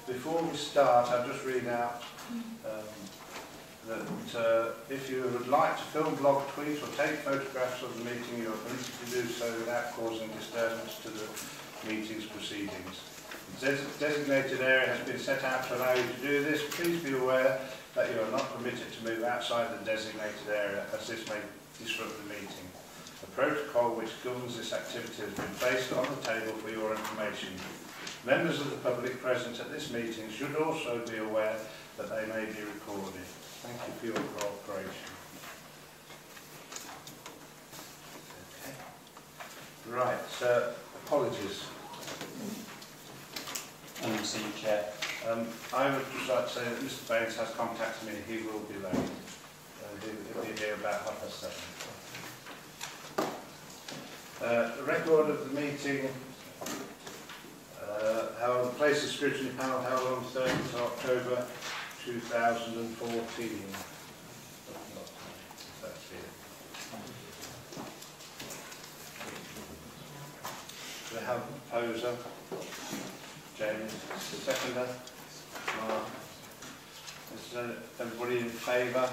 Before we start, I'll just read out that if you would like to film, blog, tweet or take photographs of the meeting, you are permitted to do so without causing disturbance to the meeting's proceedings. The designated area has been set out to allow you to do this. Please be aware that you are not permitted to move outside the designated area, as this may disrupt the meeting. The protocol which governs this activity has been placed on the table for your information. Members of the public present at this meeting should also be aware that they may be recorded. Thank you for your cooperation. Okay. Right, apologies. Mr. Chair. I would just like to say that Mr. Baines has contacted me. He will be late. He'll be here about 7:30. The record of the meeting held, the place of scrutiny panel held on 30th of October 2014. That's it. Do we have a proposer? James, seconder. Mark. Is everybody in favour?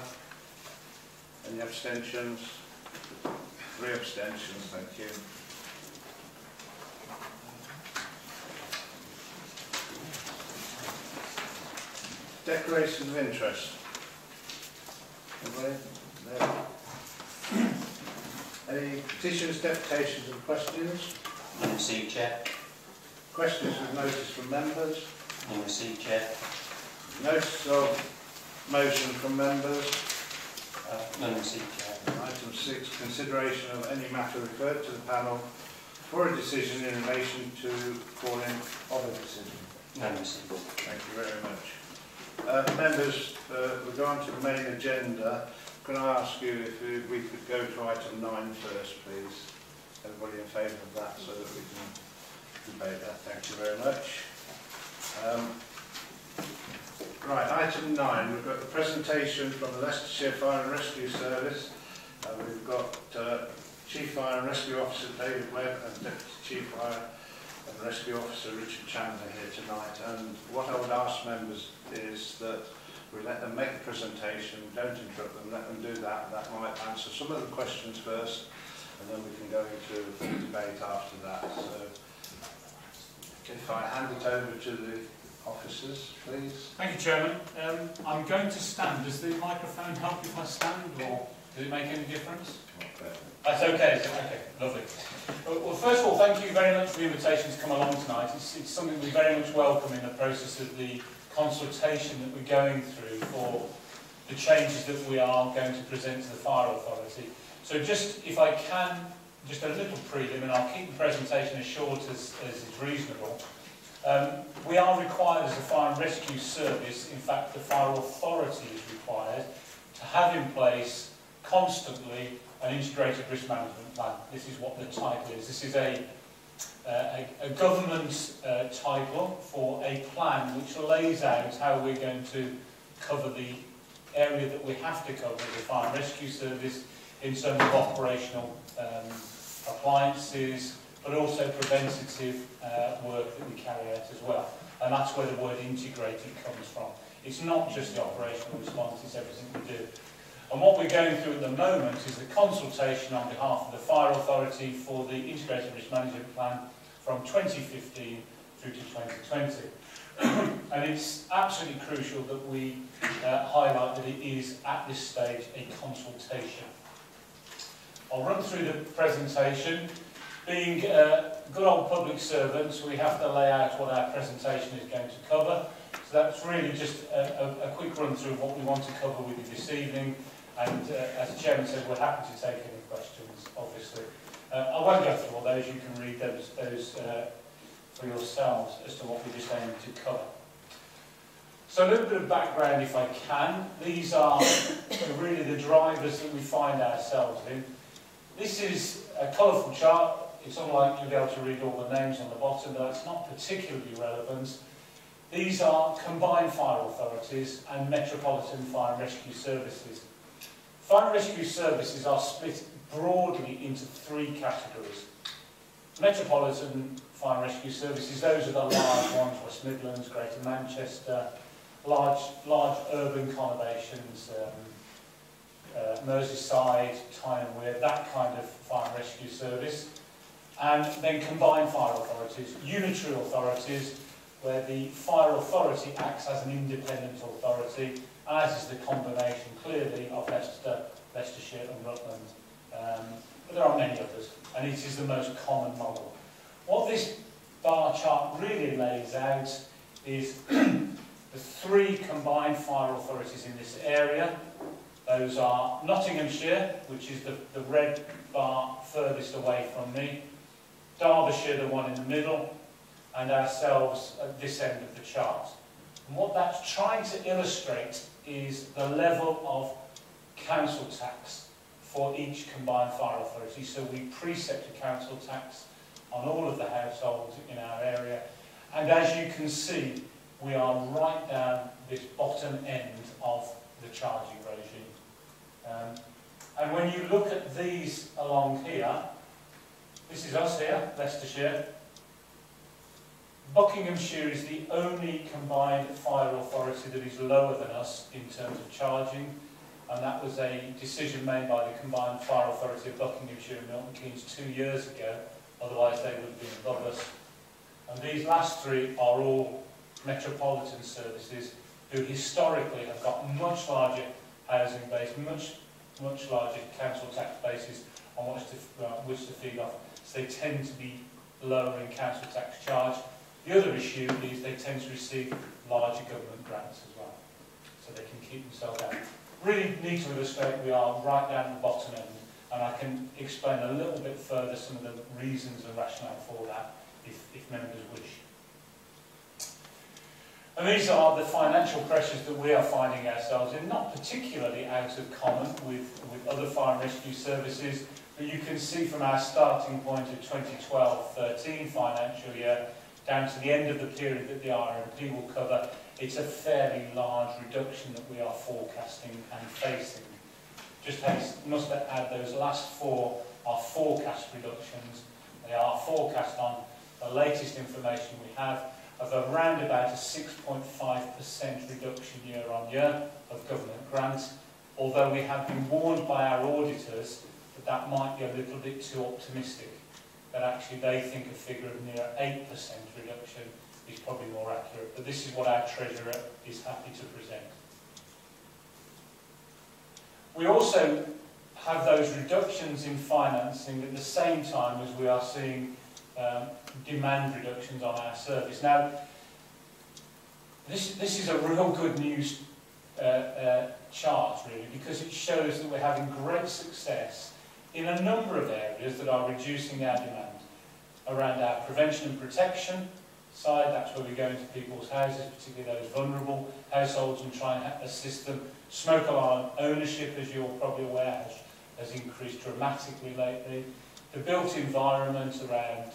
Any abstentions? 3 abstentions, thank you. Declarations of interest. Anybody? No. Any petitions, deputations and questions? None received, Chair. Questions with notice from members? None received, Chair. Notice of motion from members? None received, Chair. Item 6, consideration of any matter referred to the panel for a decision in relation to calling of a decision. None received. Thank you very much. Members, we're going to the main agenda. Can I ask you if we could go to item 9 first, please? Everybody in favour of that so that we can debate that? Thank you very much. Right, item 9, we've got the presentation from the Leicestershire Fire and Rescue Service. We've got Chief Fire and Rescue Officer David Webb and Deputy Chief Fire and Rescue Officer Richard Chandler here tonight. And what I would ask members is that we let them make the presentation, don't interrupt them, let them do that. That might answer some of the questions first, and then we can go into the debate after that. So, if I hand it over to the officers, please. Thank you, Chairman. I'm going to stand. Does the microphone help if I stand, or does it make any difference? Okay. That's okay. Okay, lovely. Well, first of all, thank you very much for the invitation to come along tonight. It's something we very much welcome in the process of the consultation that we're going through for the changes that we are going to present to the Fire Authority. So just, if I can, just a little prelim, and I'll keep the presentation as short as is reasonable. We are required as a Fire and Rescue Service, in fact the Fire Authority is required, to have in place constantly an integrated risk management plan. This is what the title is. This is a government title for a plan which lays out how we're going to cover the area that we have to cover as a Fire and Rescue Service in terms of operational appliances, but also preventative work that we carry out as well. And that's where the word integrated comes from. It's not just the operational response, it's everything we do. And what we're going through at the moment is the consultation on behalf of the Fire Authority for the Integrated Risk Management Plan from 2015 through to 2020. And it's absolutely crucial that we highlight that it is, at this stage, a consultation. I'll run through the presentation. Being good old public servants, we have to lay out what our presentation is going to cover. So that's really just a quick run through of what we want to cover with you this evening. And as the Chairman said, we're happy to take any questions, obviously. I won't go through all those, you can read those for yourselves as to what we're just aiming to cover. So a little bit of background, if I can. These are really the drivers that we find ourselves in. This is a colourful chart. It's unlikely you'll be able to read all the names on the bottom, but that's not particularly relevant. These are combined fire authorities and metropolitan fire and rescue services. Fire and rescue services are split broadly into 3 categories. Metropolitan fire and rescue services. Those are the large ones: West Midlands, Greater Manchester, large urban conurbations, Merseyside, Tyne and Wear, that kind of fire and rescue service. And then combined fire authorities, unitary authorities, where the fire authority acts as an independent authority, as is the combination clearly of Leicester, Leicestershire and Rutland. But there are many others, and it is the most common model. What this bar chart really lays out is the 3 combined fire authorities in this area. Those are Nottinghamshire, which is the red bar furthest away from me, Derbyshire, the one in the middle, and ourselves at this end of the chart. And what that's trying to illustrate is the level of council tax for each combined fire authority. So we precept a council tax on all of the households in our area, and as you can see, we are right down this bottom end of the charging regime. And when you look at these along here, this is us here, Leicestershire. Buckinghamshire is the only combined fire authority that is lower than us in terms of charging, and that was a decision made by the combined fire authority of Buckinghamshire and Milton Keynes 2 years ago, otherwise they would have been above us. And these last 3 are all metropolitan services who historically have got much larger housing base, much larger council tax bases on which to feed off. So they tend to be lower in council tax charge. The other issue is they tend to receive larger government grants as well, so they can keep themselves out. Really need to illustrate we are right down the bottom end, and I can explain a little bit further some of the reasons and rationale for that if members wish. And these are the financial pressures that we are finding ourselves in, not particularly out of common with other fire and rescue services, but you can see from our starting point of 2012-13 financial year down to the end of the period that the RMP will cover, it's a fairly large reduction that we are forecasting and facing. Just must add those last 4 are forecast reductions. They are forecast on the latest information we have of around about a 6.5% reduction year on year of government grants, although we have been warned by our auditors that that might be a little bit too optimistic, that actually they think a figure of near 8% reduction is probably more accurate, but this is what our Treasurer is happy to present. We also have those reductions in financing at the same time as we are seeing demand reductions on our service. Now, this is a real good news chart, really, because it shows that we're having great success in a number of areas that are reducing our demand. Around our prevention and protection side, that's where we go into people's houses, particularly those vulnerable households, and try and assist them. Smoke alarm ownership, as you're probably aware, has increased dramatically lately. The built environment around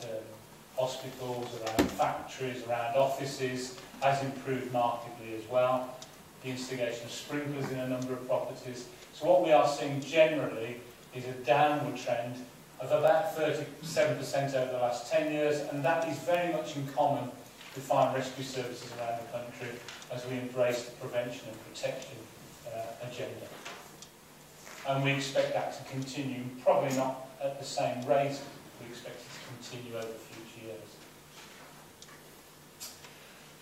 hospitals, around factories, around offices has improved markedly as well. The instigation of sprinklers in a number of properties. So what we are seeing generally is a downward trend of about 37% over the last 10 years, and that is very much in common with fire and rescue services around the country as we embrace the prevention and protection agenda. And we expect that to continue, probably not at the same rate, we expect it to continue over future years.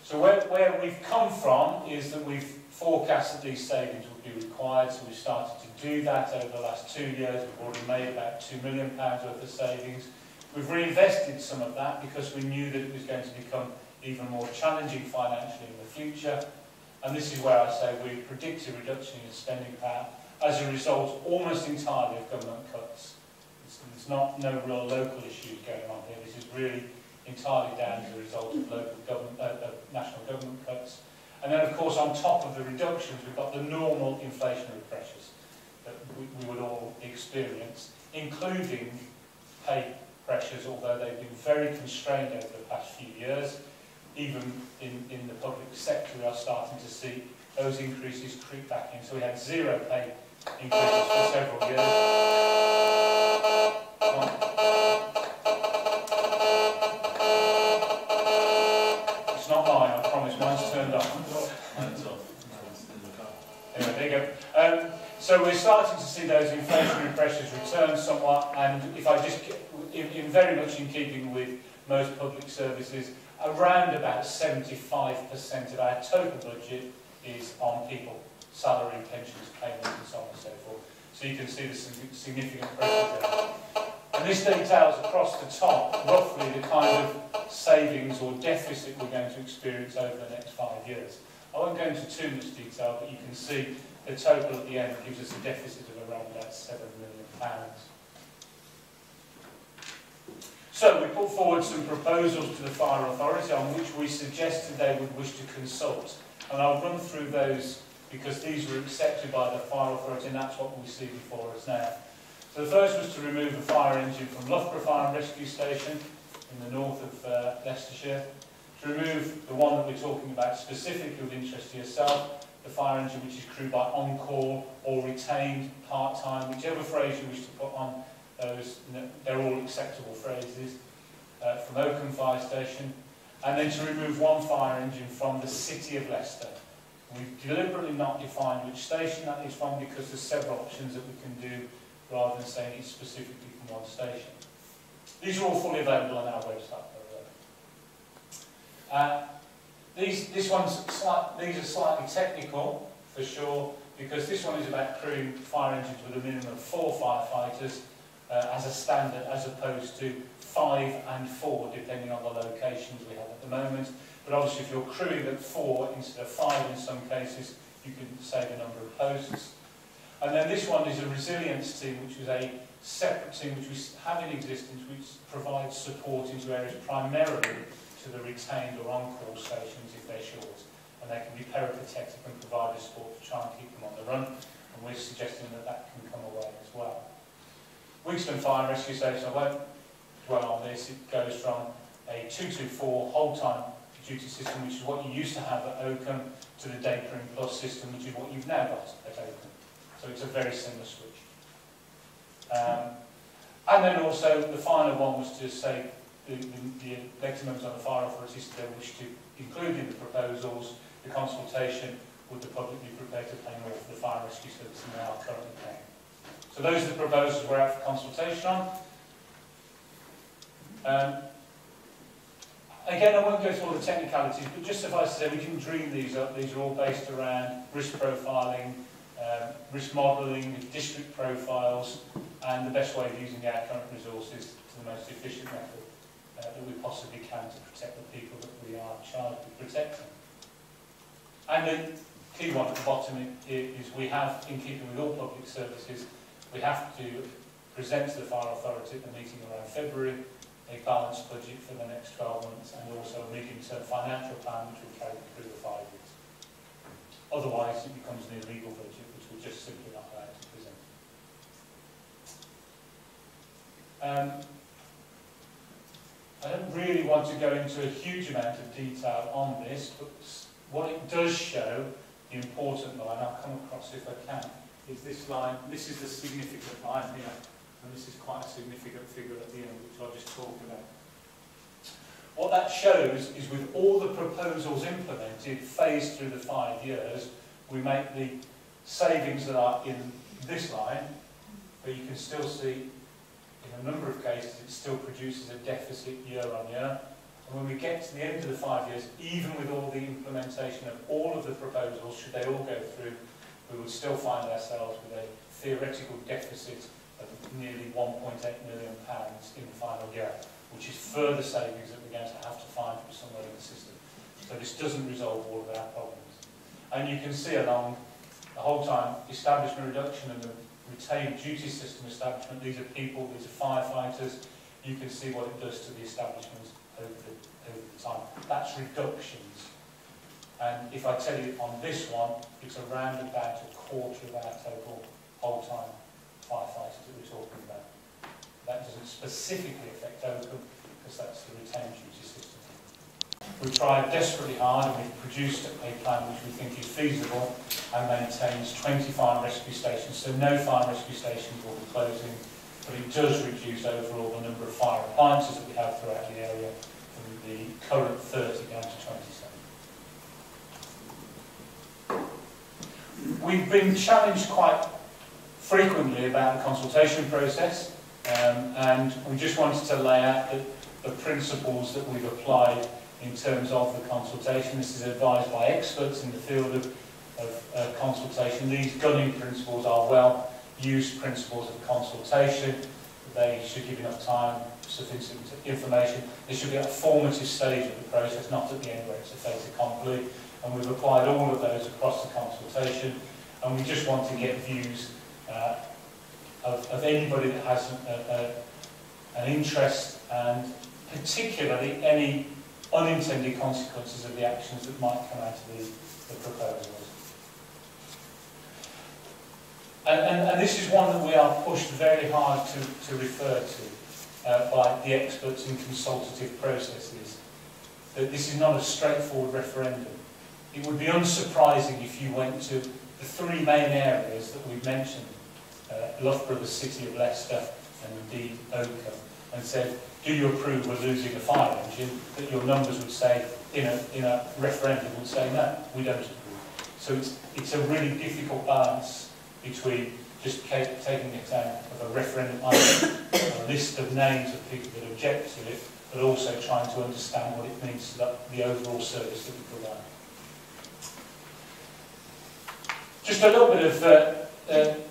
So where we've come from is that we've forecast that these savings would be required, so we've started to do that over the last 2 years. We've already made about £2 million worth of savings. We've reinvested some of that because we knew that it was going to become even more challenging financially in the future. And this is where I say we predict a reduction in spending power as a result almost entirely of government cuts. There's no real local issues going on here. This is really entirely down as a result of local government, national government cuts. And then, of course, on top of the reductions, we've got the normal inflationary pressures that we would all experience, including pay pressures, although they've been very constrained over the past few years. Even in the public sector, we are starting to see those increases creep back in. So we had 0 pay increases for several years. Anyway, there you go. So we're starting to see those inflationary pressures return somewhat, and if I just, in very much in keeping with most public services, around about 75% of our total budget is on people, salary, pensions, payments, and so on and so forth. So you can see the significant pressure there. And this details across the top roughly the kind of savings or deficit we're going to experience over the next 5 years. I won't go into too much detail, but you can see the total at the end gives us a deficit of around about £7 million. So we put forward some proposals to the Fire Authority on which we suggested they would wish to consult. And I'll run through those because these were accepted by the Fire Authority and that's what we see before us now. So the first was to remove the fire engine from Loughborough Fire and Rescue Station in the north of Leicestershire. To remove the one that we're talking about specifically of interest to yourself, the fire engine which is crewed by on-call or retained part-time, whichever phrase you wish to put on those, they're all acceptable phrases, from Oakham Fire Station. And then to remove one fire engine from the City of Leicester. We've deliberately not defined which station that is from because there's several options that we can do rather than saying it's specifically from one station. These are all fully available on our website, by the way. These are slightly technical, for sure, because this one is about crewing fire engines with a minimum of 4 firefighters as a standard, as opposed to 5 and 4, depending on the locations we have at the moment. But obviously, if you're crewing at 4 instead of 5 in some cases, you can save a number of posts. And then this one is a resilience team, which is a separate team which we have in existence, which provides support into areas primarily to the retained or on-call stations if they're short. And they can be peripatetic and provide the support to try and keep them on the run. And we're suggesting that that can come away as well. Wigston Fire and Rescue Station, I won't dwell on this, it goes from a 224 whole-time duty system, which is what you used to have at Oakham, to the Day Crewing Plus system, which is what you've now got at Oakham. So it's a very similar switch. And then also the final one was to say the elected members on the Fire Authority said they wish to include in the proposals the consultation would the public be prepared to pay more for the fire rescue service than they are currently paying. So those are the proposals we're out for consultation on. Again, I won't go through all the technicalities, but just suffice to say we can dream these up. These are all based around risk profiling, risk modelling, district profiles, and the best way of using our current resources to the most efficient method that we possibly can to protect the people that we are charged with protecting. And the key one at the bottom is we have, in keeping with all public services, we have to present to the Fire Authority at the meeting around February a balanced budget for the next 12 months and also a medium-term financial plan which will carry through the 5 years. Otherwise, it becomes an illegal budget which we're just simply not allowed to present. I don't really want to go into a huge amount of detail on this, but what it does show, the important line, I'll come across if I can, is this line. This is the significant line here, and this is quite a significant figure at the end, which I'll just talk about. What that shows is with all the proposals implemented, phased through the 5 years, we make the savings that are in this line, but you can still see in a number of cases it still produces a deficit year on year. And when we get to the end of the 5 years, even with all the implementation of all of the proposals, should they all go through, we would still find ourselves with a theoretical deficit of nearly £1.8 million in the final year, which is further savings that we're going to have to find from somewhere in the system. So this doesn't resolve all of our problems. And you can see along the whole time, establishment reduction and the retained duty system establishment, these are people, these are firefighters, you can see what it does to the establishment over the time. That's reductions. And if I tell you on this one, it's around about a quarter of our total whole-time firefighters that we're talking about. That doesn't specifically affect Oakham, because that's the retained duty system. We've tried desperately hard and we've produced a plan which we think is feasible and maintains 20 fire and rescue stations. So no fire and rescue stations will be closing, but it does reduce overall the number of fire appliances that we have throughout the area from the current 30 down to 27. We've been challenged quite frequently about the consultation process, and we just wanted to lay out the principles that we've applied in terms of the consultation. This is advised by experts in the field of consultation. These gunning principles are well-used principles of consultation. They should give enough time, sufficient information. They should be at a formative stage of the process, not at the end where it's a fait accompli. And we've applied all of those across the consultation. And we just want to get views of anybody that has an interest, and particularly any unintended consequences of the actions that might come out of the proposals. And this is one that we are pushed very hard to refer to by the experts in consultative processes, that this is not a straightforward referendum. It would be unsurprising if you went to the three main areas that we've mentioned, Loughborough, the City of Leicester, and indeed Oakham, and said, do you approve of losing a fire engine? That your numbers would say, in a referendum, would say, no, we don't approve. So it's a really difficult balance between just taking account of a referendum item, a list of names of people that object to it, but also trying to understand what it means to the overall service that we provide. Just a little bit of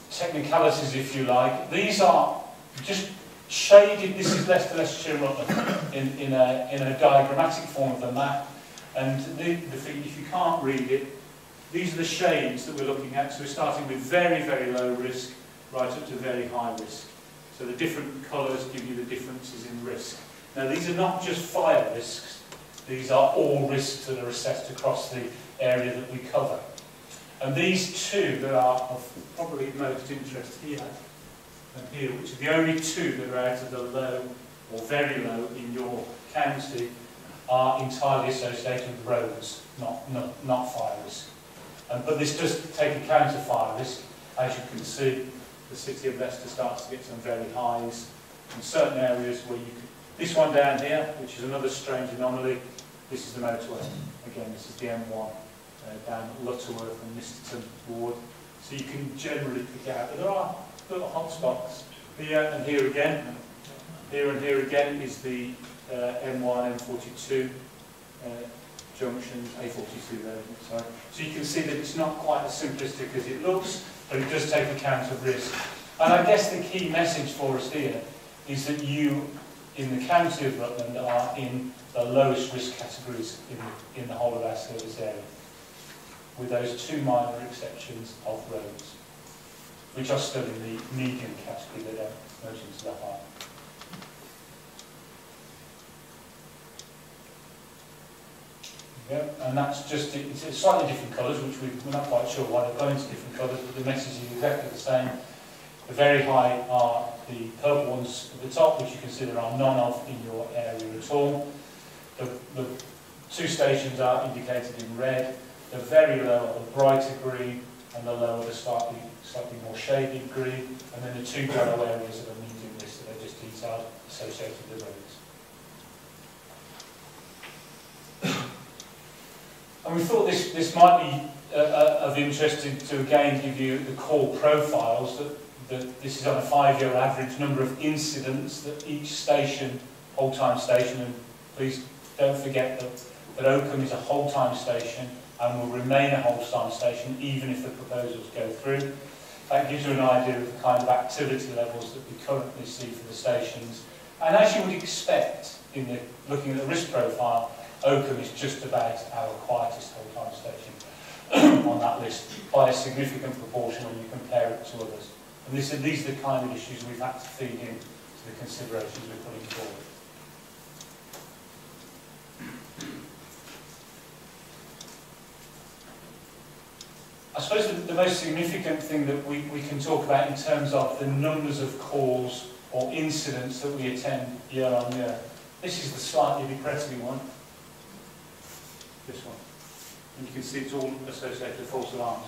technicalities, if you like. These are just shaded. This is Leicestershire and Rutland in a diagrammatic form of the map. And if you can't read it, these are the shades that we're looking at. So we're starting with very, very low risk, right up to very high risk. So the different colours give you the differences in risk. Now, these are not just fire risks. These are all risks that are assessed across the area that we cover. And these two that are of probably most interest here and here, which are the only two that are out of the low or very low in your county, are entirely associated with roads, not fire risk. But this does take account of fire risk. As you can see, the City of Leicester starts to get some very highs in certain areas where you could... This one down here, which is another strange anomaly, this is the motorway. Again, this is the M1 down at Lutterworth and Misterton Ward. So you can generally pick out, but there are little hot spots here and here again. Here and here again is the M1, M42 junctions, A42 there, sorry. So you can see that it's not quite as simplistic as it looks, but it does take account of risk. And I guess the key message for us here is that you, in the county of Rutland, are in the lowest risk categories in the whole of our service area, with those two minor exceptions of roads, which are still in the medium category. They don't merge into the high. Yeah, and that's just, it's slightly different colours, which we're not quite sure why they've gone into different colours, but the message is exactly the same. The very high are the purple ones at the top, which you consider are none of in your area at all. The two stations are indicated in red. The very low are the brighter green, and the lower the slightly more shaded green, and then the two yellow areas are the medium risk that are just detailed associated with the roads. And we thought this might be of interest to again give you the core profiles, that this is on a 5-year average number of incidents that each station, whole-time station, and please don't forget that Oakham is a whole-time station and will remain a whole-time station even if the proposals go through. That gives you an idea of the kind of activity levels that we currently see for the stations. And as you would expect, looking at the risk profile, Oakham is just about our quietest whole-time station on that list by a significant proportion when you compare it to others. And these are the kind of issues we've had to feed in to the considerations we're putting forward. I suppose the most significant thing that we can talk about in terms of the numbers of calls or incidents that we attend year on year. This is the slightly depressing one. This one. And you can see it's all associated with false alarms.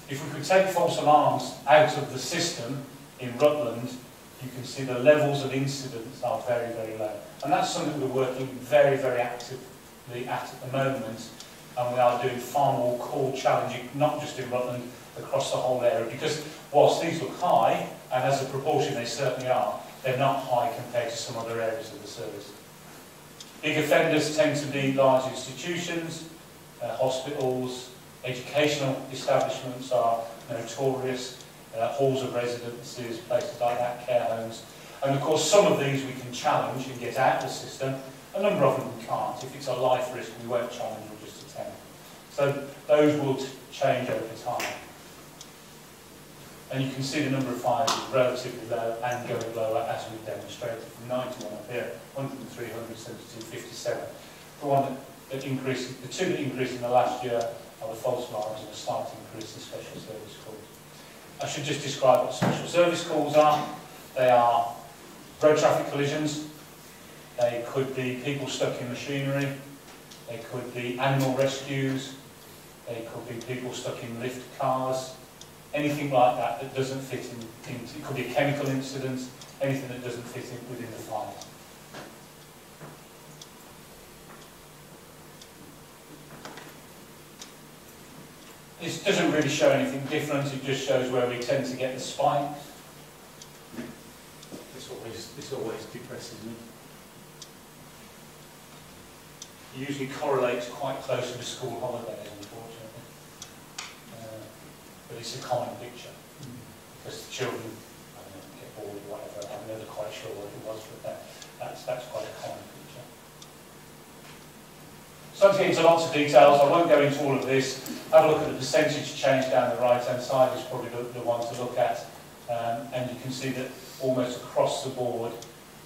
If we could take false alarms out of the system in Rutland, you can see the levels of incidents are very, very low. And that's something we're working very, very actively at the moment. and we are doing far more call challenging, not just in Rutland, across the whole area, because whilst these look high, and as a proportion they certainly are, they're not high compared to some other areas of the service. Big offenders tend to be large institutions, hospitals, educational establishments are notorious, halls of residences, places like that, care homes. And of course some of these we can challenge and get out of the system, a number of them we can't. If it's a life risk we won't challenge, we'll just attend. So those will change over time. And you can see the number of fires is relatively low and going lower as we've demonstrated, from 91 up here, 103, 172, 57. The one that increased, the two that increased in the last year are the false alarms and a slight increase in special service calls. I should just describe what special service calls are. They are road traffic collisions, they could be people stuck in machinery, they could be animal rescues, they could be people stuck in lift cars, anything like that that doesn't fit in, it could be a chemical incident, anything that doesn't fit in within the fire. This doesn't really show anything different, it just shows where we tend to get the spikes. This always depresses me. It usually correlates quite closely with school holidays, unfortunately. But it's a common picture. Because the children, I don't know, get bored or whatever, I'm never quite sure what it was, but that's quite a common picture. So to get into lots of details, I won't go into all of this. Have a look at the percentage change down the right-hand side is probably the one to look at. And you can see that almost across the board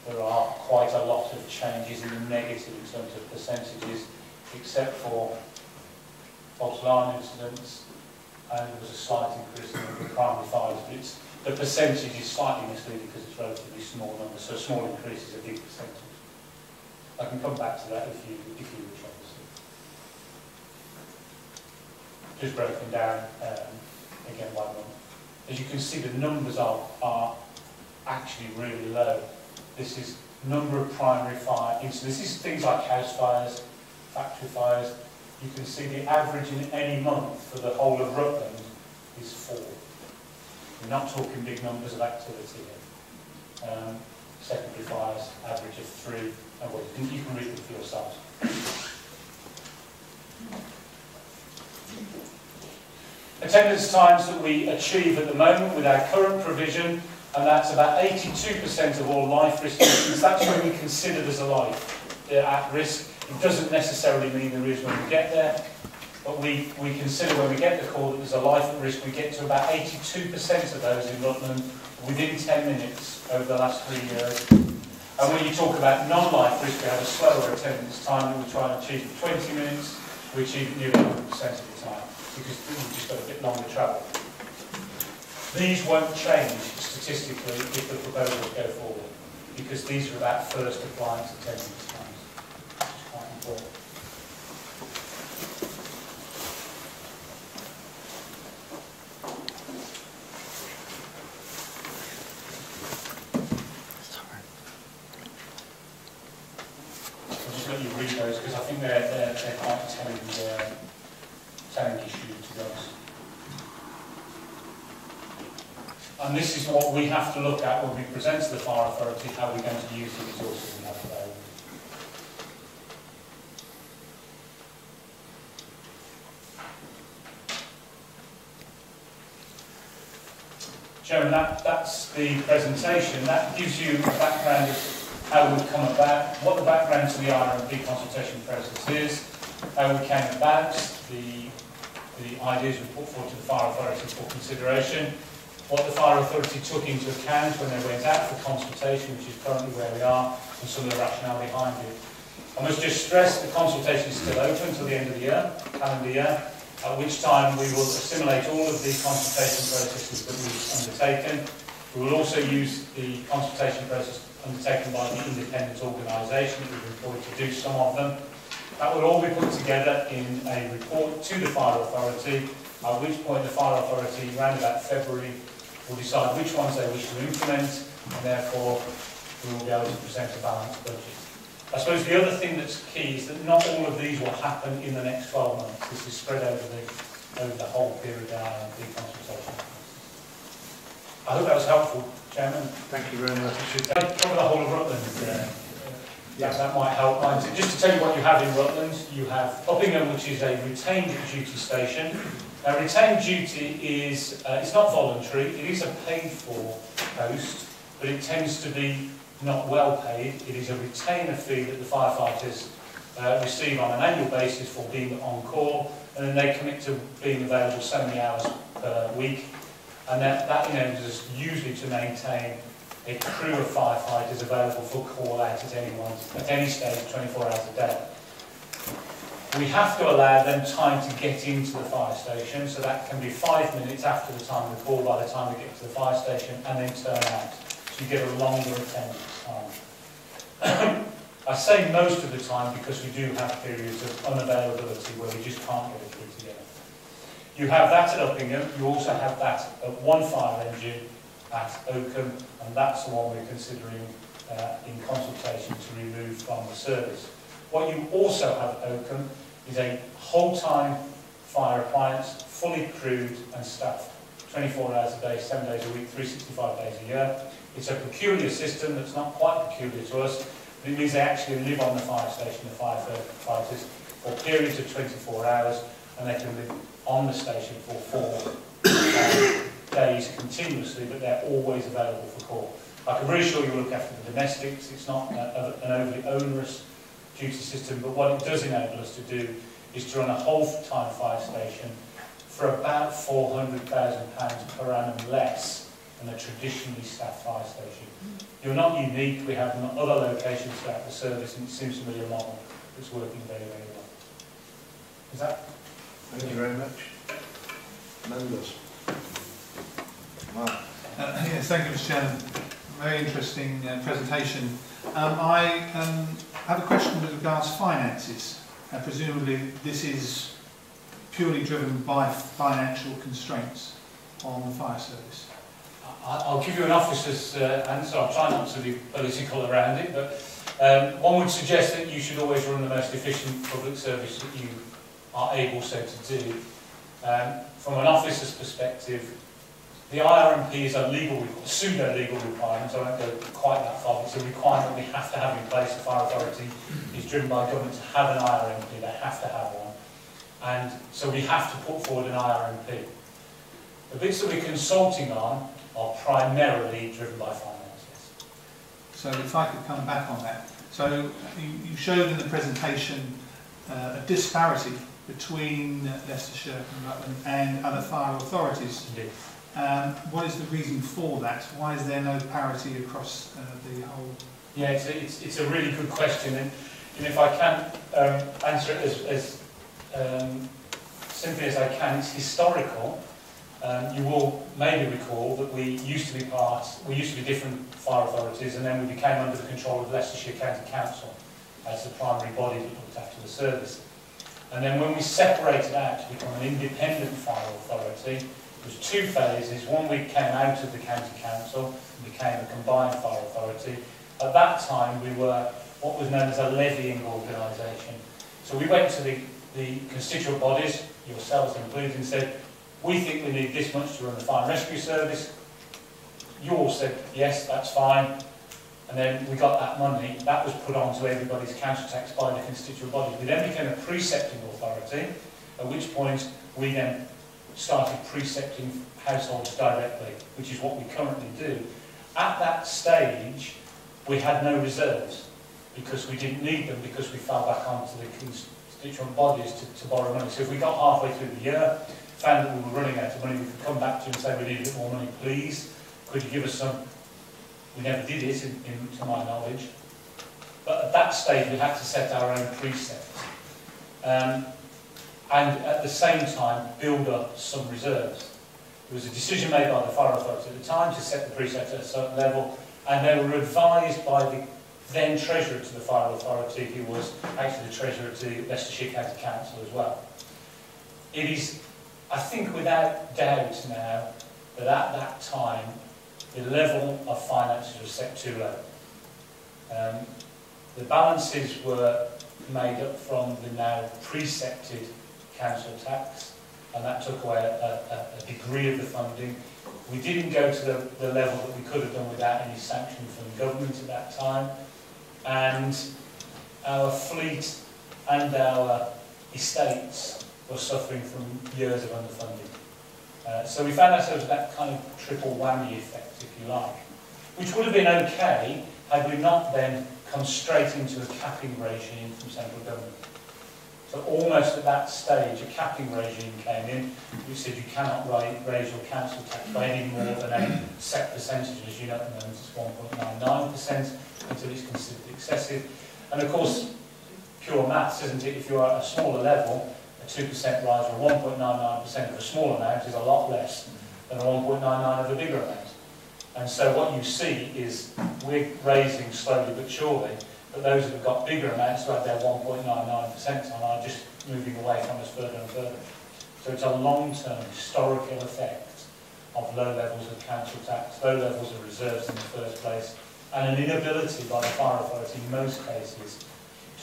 there are quite a lot of changes in the negative in terms of percentages, except for false alarm incidents, and there was a slight increase in the primary fires, but the percentage is slightly misleading because it's relatively small numbers, so a small increase is a big percentage. I can come back to that if you wish, obviously. Just broken down again by month. As you can see, the numbers are actually really low. This is number of primary fire incidents. This is things like house fires, factory fires. You can see the average in any month for the whole of Rutland is 4. We're not talking big numbers of activity here. Secondary fires, average of 3. And well, you can read them for yourselves. Attendance times that we achieve at the moment with our current provision, and that's about 82% of all life risk incidents. That's when we consider there's a life at risk. It doesn't necessarily mean there is when we get there, but we consider when we get the call that there's a life at risk. We get to about 82% of those in Rutland within 10 minutes over the last 3 years. And when you talk about non-life risk, we have a slower attendance time that we try and achieve in 20 minutes. We achieve it nearly 100% of the time, because we've just got a bit longer travel. These won't change statistically if the proposals go forward, because these are about first appliance attendance times, which is quite important. I'll just let you read those, because I think they're quite telling issue to us. And this is what we have to look at when we present to the fire authority, how we're going to use the resources we have available. Chairman, that's the presentation. That gives you a background of how we've come about, what the background to the RMP consultation process is, how we came about, the ideas we put forward to the fire authority for consideration, what the fire authority took into account when they went out for consultation, which is currently where we are, and some of the rationale behind it. I must just stress the consultation is still open until the end of the year, calendar year, at which time we will assimilate all of the consultation processes that we've undertaken. We will also use the consultation process undertaken by the independent organisation that we've employed to do some of them. That will all be put together in a report to the fire authority, at which point the fire authority, around about February, will decide which ones they wish to implement, and therefore we will be able to present a balanced budget. I suppose the other thing that's key is that not all of these will happen in the next 12 months. This is spread over the whole period of our consultation. I hope that was helpful, Chairman. Thank you very much. Should I cover the whole of Rutland? Yes, that might help. Just to tell you what you have in Rutland, you have Uppingham, which is a retained duty station. Now, retained duty is, it's not voluntary, it is a paid-for post, but it tends to be not well paid. It is a retainer fee that the firefighters receive on an annual basis for being on call, and then they commit to being available so many hours per week, and that enables us usually to maintain a crew of firefighters available for call out at any stage, 24 hours a day. We have to allow them time to get into the fire station, so that can be 5 minutes after the time of the call by the time we get to the fire station, and then turn out. So you get a longer attendance time. I say most of the time because we do have periods of unavailability where we just can't get a crew together. You have that at Uppingham, you also have that at one fire engine at Oakham, and that's the one we're considering in consultation to remove from the service. What you also have at Oakham is a whole-time fire appliance, fully crewed and staffed, 24 hours a day, 7 days a week, 365 days a year. It's a peculiar system that's not quite peculiar to us, but it means they actually live on the fire station, the firefighters, for periods of 24 hours, and they can live on the station for 4 days continuously, but they're always available for call. I can reassure you we'll look after the domestics. It's not an overly onerous duty system, but what it does enable us to do is to run a whole-time fire station for about £400,000 per annum less than a traditionally staffed fire station. You're not unique. We have them at other locations throughout the service, and it seems to be a model that's working very, very well. Is that? Thank you very much. Members. Mark. Yes, thank you, Mr. Chairman. Very interesting presentation. I have a question with regards to finances. Presumably this is purely driven by financial constraints on the fire service. I'll give you an officer's answer. I'll try not to be political around it, but one would suggest that you should always run the most efficient public service that you are able so to do. From an officer's perspective, the IRMP is a pseudo-legal requirement, so I won't go quite that far, but it's a requirement we have to have in place. The fire authority is driven by government to have an IRMP, they have to have one. And so we have to put forward an IRMP. The bits that we're consulting on are primarily driven by finances. So if I could come back on that. So you showed in the presentation a disparity between Leicestershire and Rutland and other fire authorities. Indeed. What is the reason for that? Why is there no parity across the whole? Yeah, it's a really good question, and if I can answer it as simply as I can, it's historical. You will maybe recall that we used to be different fire authorities, and then we became under the control of Leicestershire County Council as the primary body that looked after the service. And then when we separated out to become an independent fire authority, there was 2 phases. One, we came out of the County Council and became a combined fire authority. At that time, we were what was known as a levying organisation. So we went to the constituent bodies, yourselves included, and said, we think we need this much to run the fire and rescue service. You all said, yes, that's fine. And then we got that money. That was put onto everybody's council tax by the constituent bodies. We then became a precepting authority, at which point we then started precepting households directly, which is what we currently do. At that stage, we had no reserves because we didn't need them, because we fell back onto the constituent bodies to borrow money. So if we got halfway through the year, found that we were running out of money, we could come back to you and say, we need a bit more money, please. Could you give us some? We never did it, to my knowledge. But at that stage, we had to set our own precepts. And at the same time, build up some reserves. There was a decision made by the fire authority at the time to set the precepts at a certain level, and they were advised by the then treasurer to the fire authority, who was actually the treasurer to Leicestershire County Council as well. It is, I think, without doubt now, that at that time, the level of finances was set too low. The balances were made up from the now precepted council tax, and that took away a degree of the funding. We didn't go to the level that we could have done without any sanction from the government at that time, and our fleet and our estates were suffering from years of underfunding. So we found ourselves with that kind of triple whammy effect, if you like, which would have been okay had we not then come straight into a capping regime from central government. So almost at that stage, a capping regime came in, which said you cannot raise your council tax by any more than a set percentage. As you know, at the moment it's 1.99% until it's considered excessive. And of course, pure maths, isn't it? If you're at a smaller level, a 2% rise or 1.99% of a small amount is a lot less than a 1.99 of a bigger amount. And so what you see is we're raising slowly but surely, but those who have got bigger amounts to add their 1.99% on are just moving away from us further and further. So it's a long-term historical effect of low levels of council tax, low levels of reserves in the first place, and an inability by the fire authority in most cases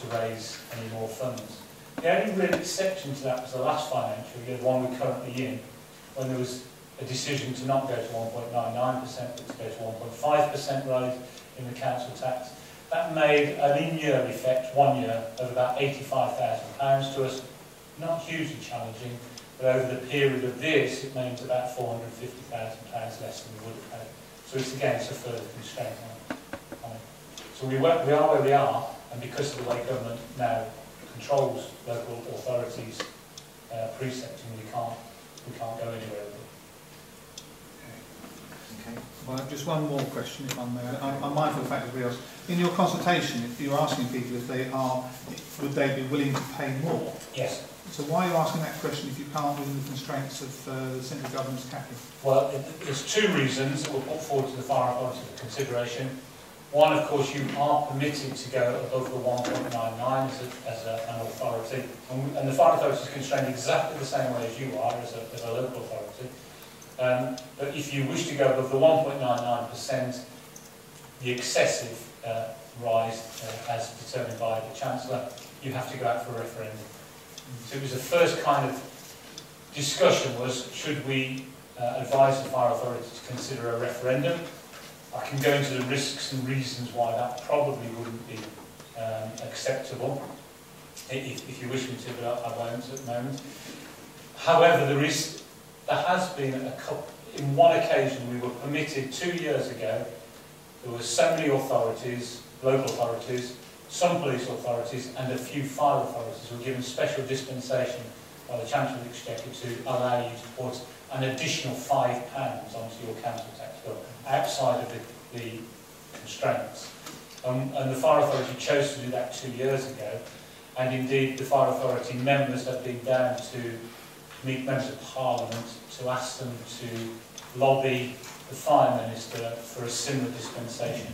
to raise any more funds. The only real exception to that was the last financial year, the one we're currently in, when there was a decision to not go to 1.99%, but to go to 1.5% rise in the council tax. That made an in-year effect, 1 year, of about £85,000 to us. Not hugely challenging, but over the period of this, it means about £450,000 less than we would have had. So it's again, it's a further constraint on it. So we are where we are, and because of the way government now controls local authorities' precepting, we can't go anywhere with it. Okay. Well, just one more question, if I'm there. I'm mindful of the fact that everybody else. In your consultation, if you're asking people if they are, would they be willing to pay more? Yes. So why are you asking that question if you can't within the constraints of the central government's capping? Well, there's two reasons that were put forward to the fire authority for consideration. One, of course, you are permitted to go above the 1.99 as an authority, and the fire authority is constrained exactly the same way as you are as a local authority. But if you wish to go above the 1.99%, the excessive rise, as determined by the Chancellor, you have to go out for a referendum. So it was the first kind of discussion was, should we advise the fire authority to consider a referendum? I can go into the risks and reasons why that probably wouldn't be acceptable, if you wish me to, but I won't at the moment. However, there has been a couple, in one occasion we were permitted 2 years ago, there were so many authorities, local authorities, some police authorities and a few fire authorities who were given special dispensation by the Chancellor of the Exchequer to allow you to put an additional £5 onto your council tax bill outside of the constraints. And the fire authority chose to do that 2 years ago, and indeed the fire authority members have been down to meet members of Parliament to ask them to lobby the Fire Minister for a similar dispensation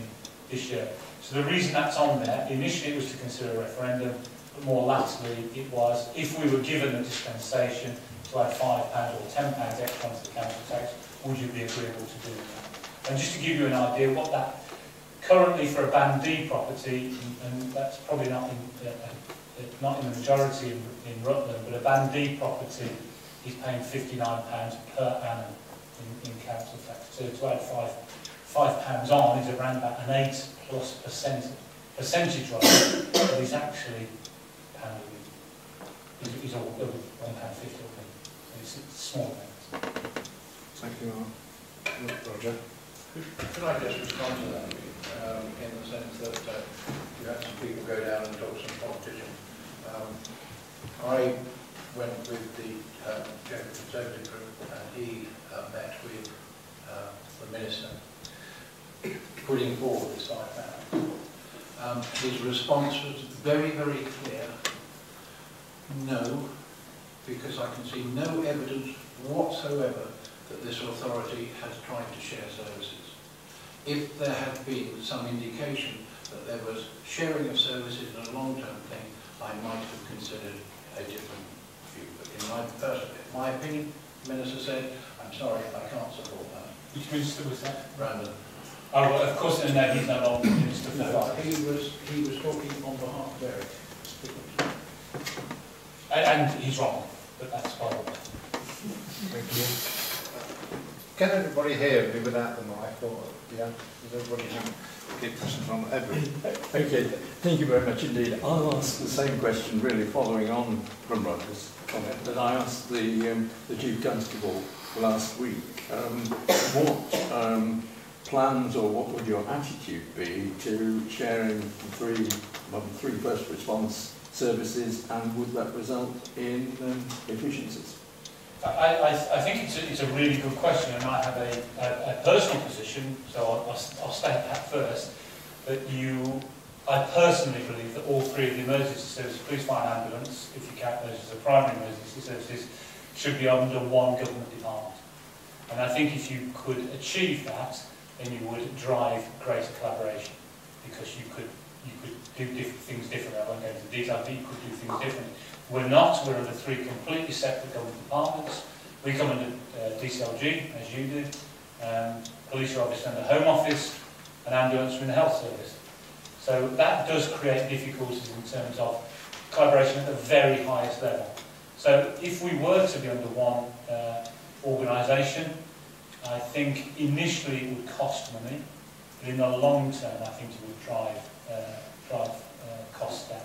this year. So the reason that's on there, initially it was to consider a referendum, but more latterly it was, if we were given the dispensation to add £5 or £10 extra onto the council tax, would you be agreeable to do that? And just to give you an idea, what that, currently for a Band D property, and that's probably not in the majority in Rutland, but a Band D property is paying £59 per annum in council tax. So to add £5 on is around about an 8+% percentage rise, but is actually pound a week. Is over £1.50 a week. It's a small amount. Thank you, Roger. Could I just respond to that in the sense that you had some people go down and talk to some politicians. I went with the Conservative group and he met with the Minister putting forward this £5. His response was very, very clear. No, because I can see no evidence whatsoever that this authority has tried to share services. If there had been some indication that there was sharing of services in a long-term thing, I might have considered a different view. But in my opinion, the Minister said, I'm sorry, I can't support that. Which Minister was that? Brandon. Oh, well, of course, no, he's no longer Minister for Fire. He was talking on behalf of Eric. And he's wrong, but that's by the way. Thank you. Can everybody hear me without the mic? Or, yeah, does everybody hear me? Keep questions from Edward. Okay, thank you very much indeed. I'll ask the same question, really following on from Roger's comment, that I asked the Chief Constable last week. What plans or what would your attitude be to sharing three first response services, and would that result in efficiencies? I think it's a really good question, and I have a personal position, so I'll state that first, that I personally believe that all three of the emergency services, police, fire and ambulance, if you count those as the primary emergency services, should be under one government department. And I think if you could achieve that, then you would drive greater collaboration, because you could do things differently. I won't go into detail, but you could do things differently. We're not. We're under three completely separate government departments. We come under DCLG, as you do. Police are obviously under Home Office, and ambulance are in the Health Service. So that does create difficulties in terms of collaboration at the very highest level. So if we were to be under one organisation, I think initially it would cost money, but in the long term I think it would drive costs down.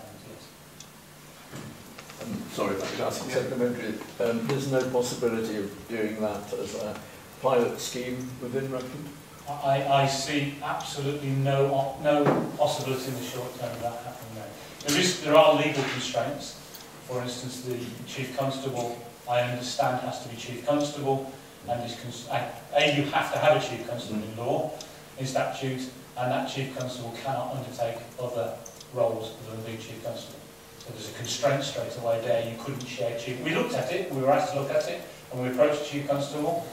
Sorry if I could ask a supplementary. There's no possibility of doing that as a pilot scheme within Rutland? I see absolutely no possibility in the short term of that happening now. There are legal constraints. For instance, the Chief Constable, I understand, has to be Chief Constable, and you have to have a Chief Constable in law, in statute, and that Chief Constable cannot undertake other roles other than being Chief Constable. So there's a constraint straight away there. You couldn't share Chief. We looked at it, we were asked to look at it, and we approached the Chief Constable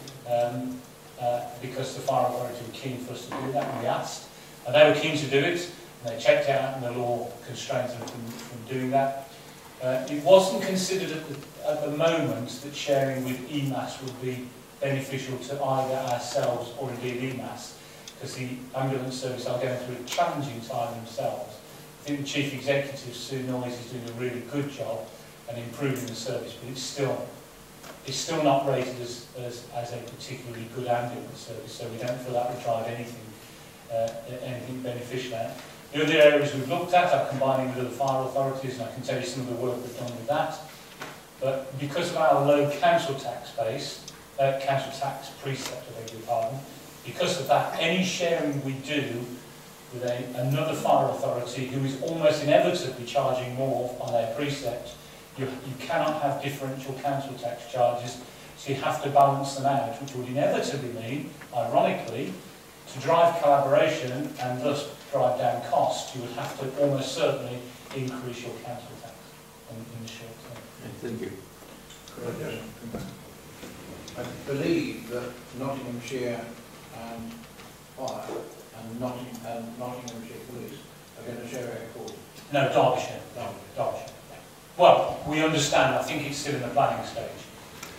because the Fire Authority were keen for us to do that, and we asked. And they were keen to do it, and they checked out, and the law constrains them from doing that. It wasn't considered at the moment that sharing with EMAS would be beneficial to either ourselves or indeed EMAS, because the ambulance service are going through a challenging time themselves. I think the Chief Executive, Sue Noyes, is doing a really good job at improving the service, but it's still not rated as a particularly good ambulance service, so we don't feel that would drive anything beneficial out. The other areas we've looked at are combining with other fire authorities, and I can tell you some of the work we've done with that. But because of our low council tax base, council tax precept, I beg your pardon, because of that, any sharing we do with another fire authority who is almost inevitably charging more on their precept, you cannot have differential council tax charges, so you have to balance them out, which would inevitably mean, ironically, to drive collaboration and thus drive down costs, you would have to almost certainly increase your council tax in the short term. Thank you. I believe that Nottinghamshire and Fire and Nottinghamshire Police are going to share a headquarters. No, Derbyshire. Derbyshire. Well, we understand. I think it's still in the planning stage.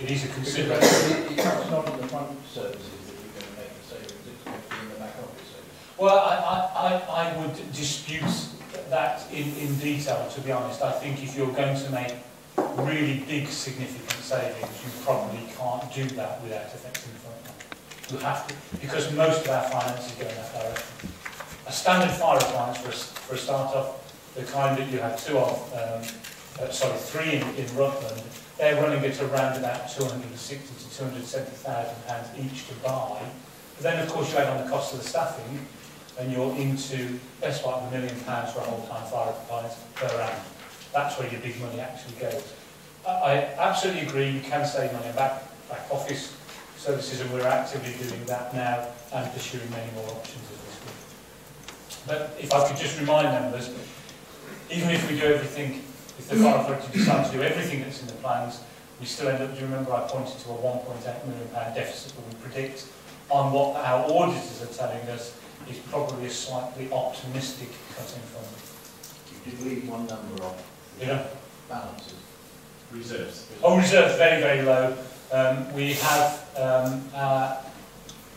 It is a consideration. It's not in the front services that you're going to make the savings, it's going to be in the back office savings. Well, I would dispute that in detail, to be honest. I think if you're going to make really big, significant savings, you probably can't do that without affecting the front line. You have to, because most of our finances go in that direction. A standard fire appliance for a start-off, the kind that you have three in Rutland, they're running at around about 260 to 270,000 pounds each to buy. But then, of course, you add on the cost of the staffing, and you're into best part of £1 million for a whole-time fire appliance per annum. That's where your big money actually goes. I absolutely agree you can save money on back office services, and we're actively doing that now and pursuing many more options as we speak. But if I could just remind members, even if we do everything, if the Fire Authority decides to do everything that's in the plans, we still end up, do you remember I pointed to a £1.8 million deficit that we predict on what our auditors are telling us is probably a slightly optimistic cutting funding. You did leave one number off. Yeah. Balances. Reserves. Oh, reserves, very, very low. We have our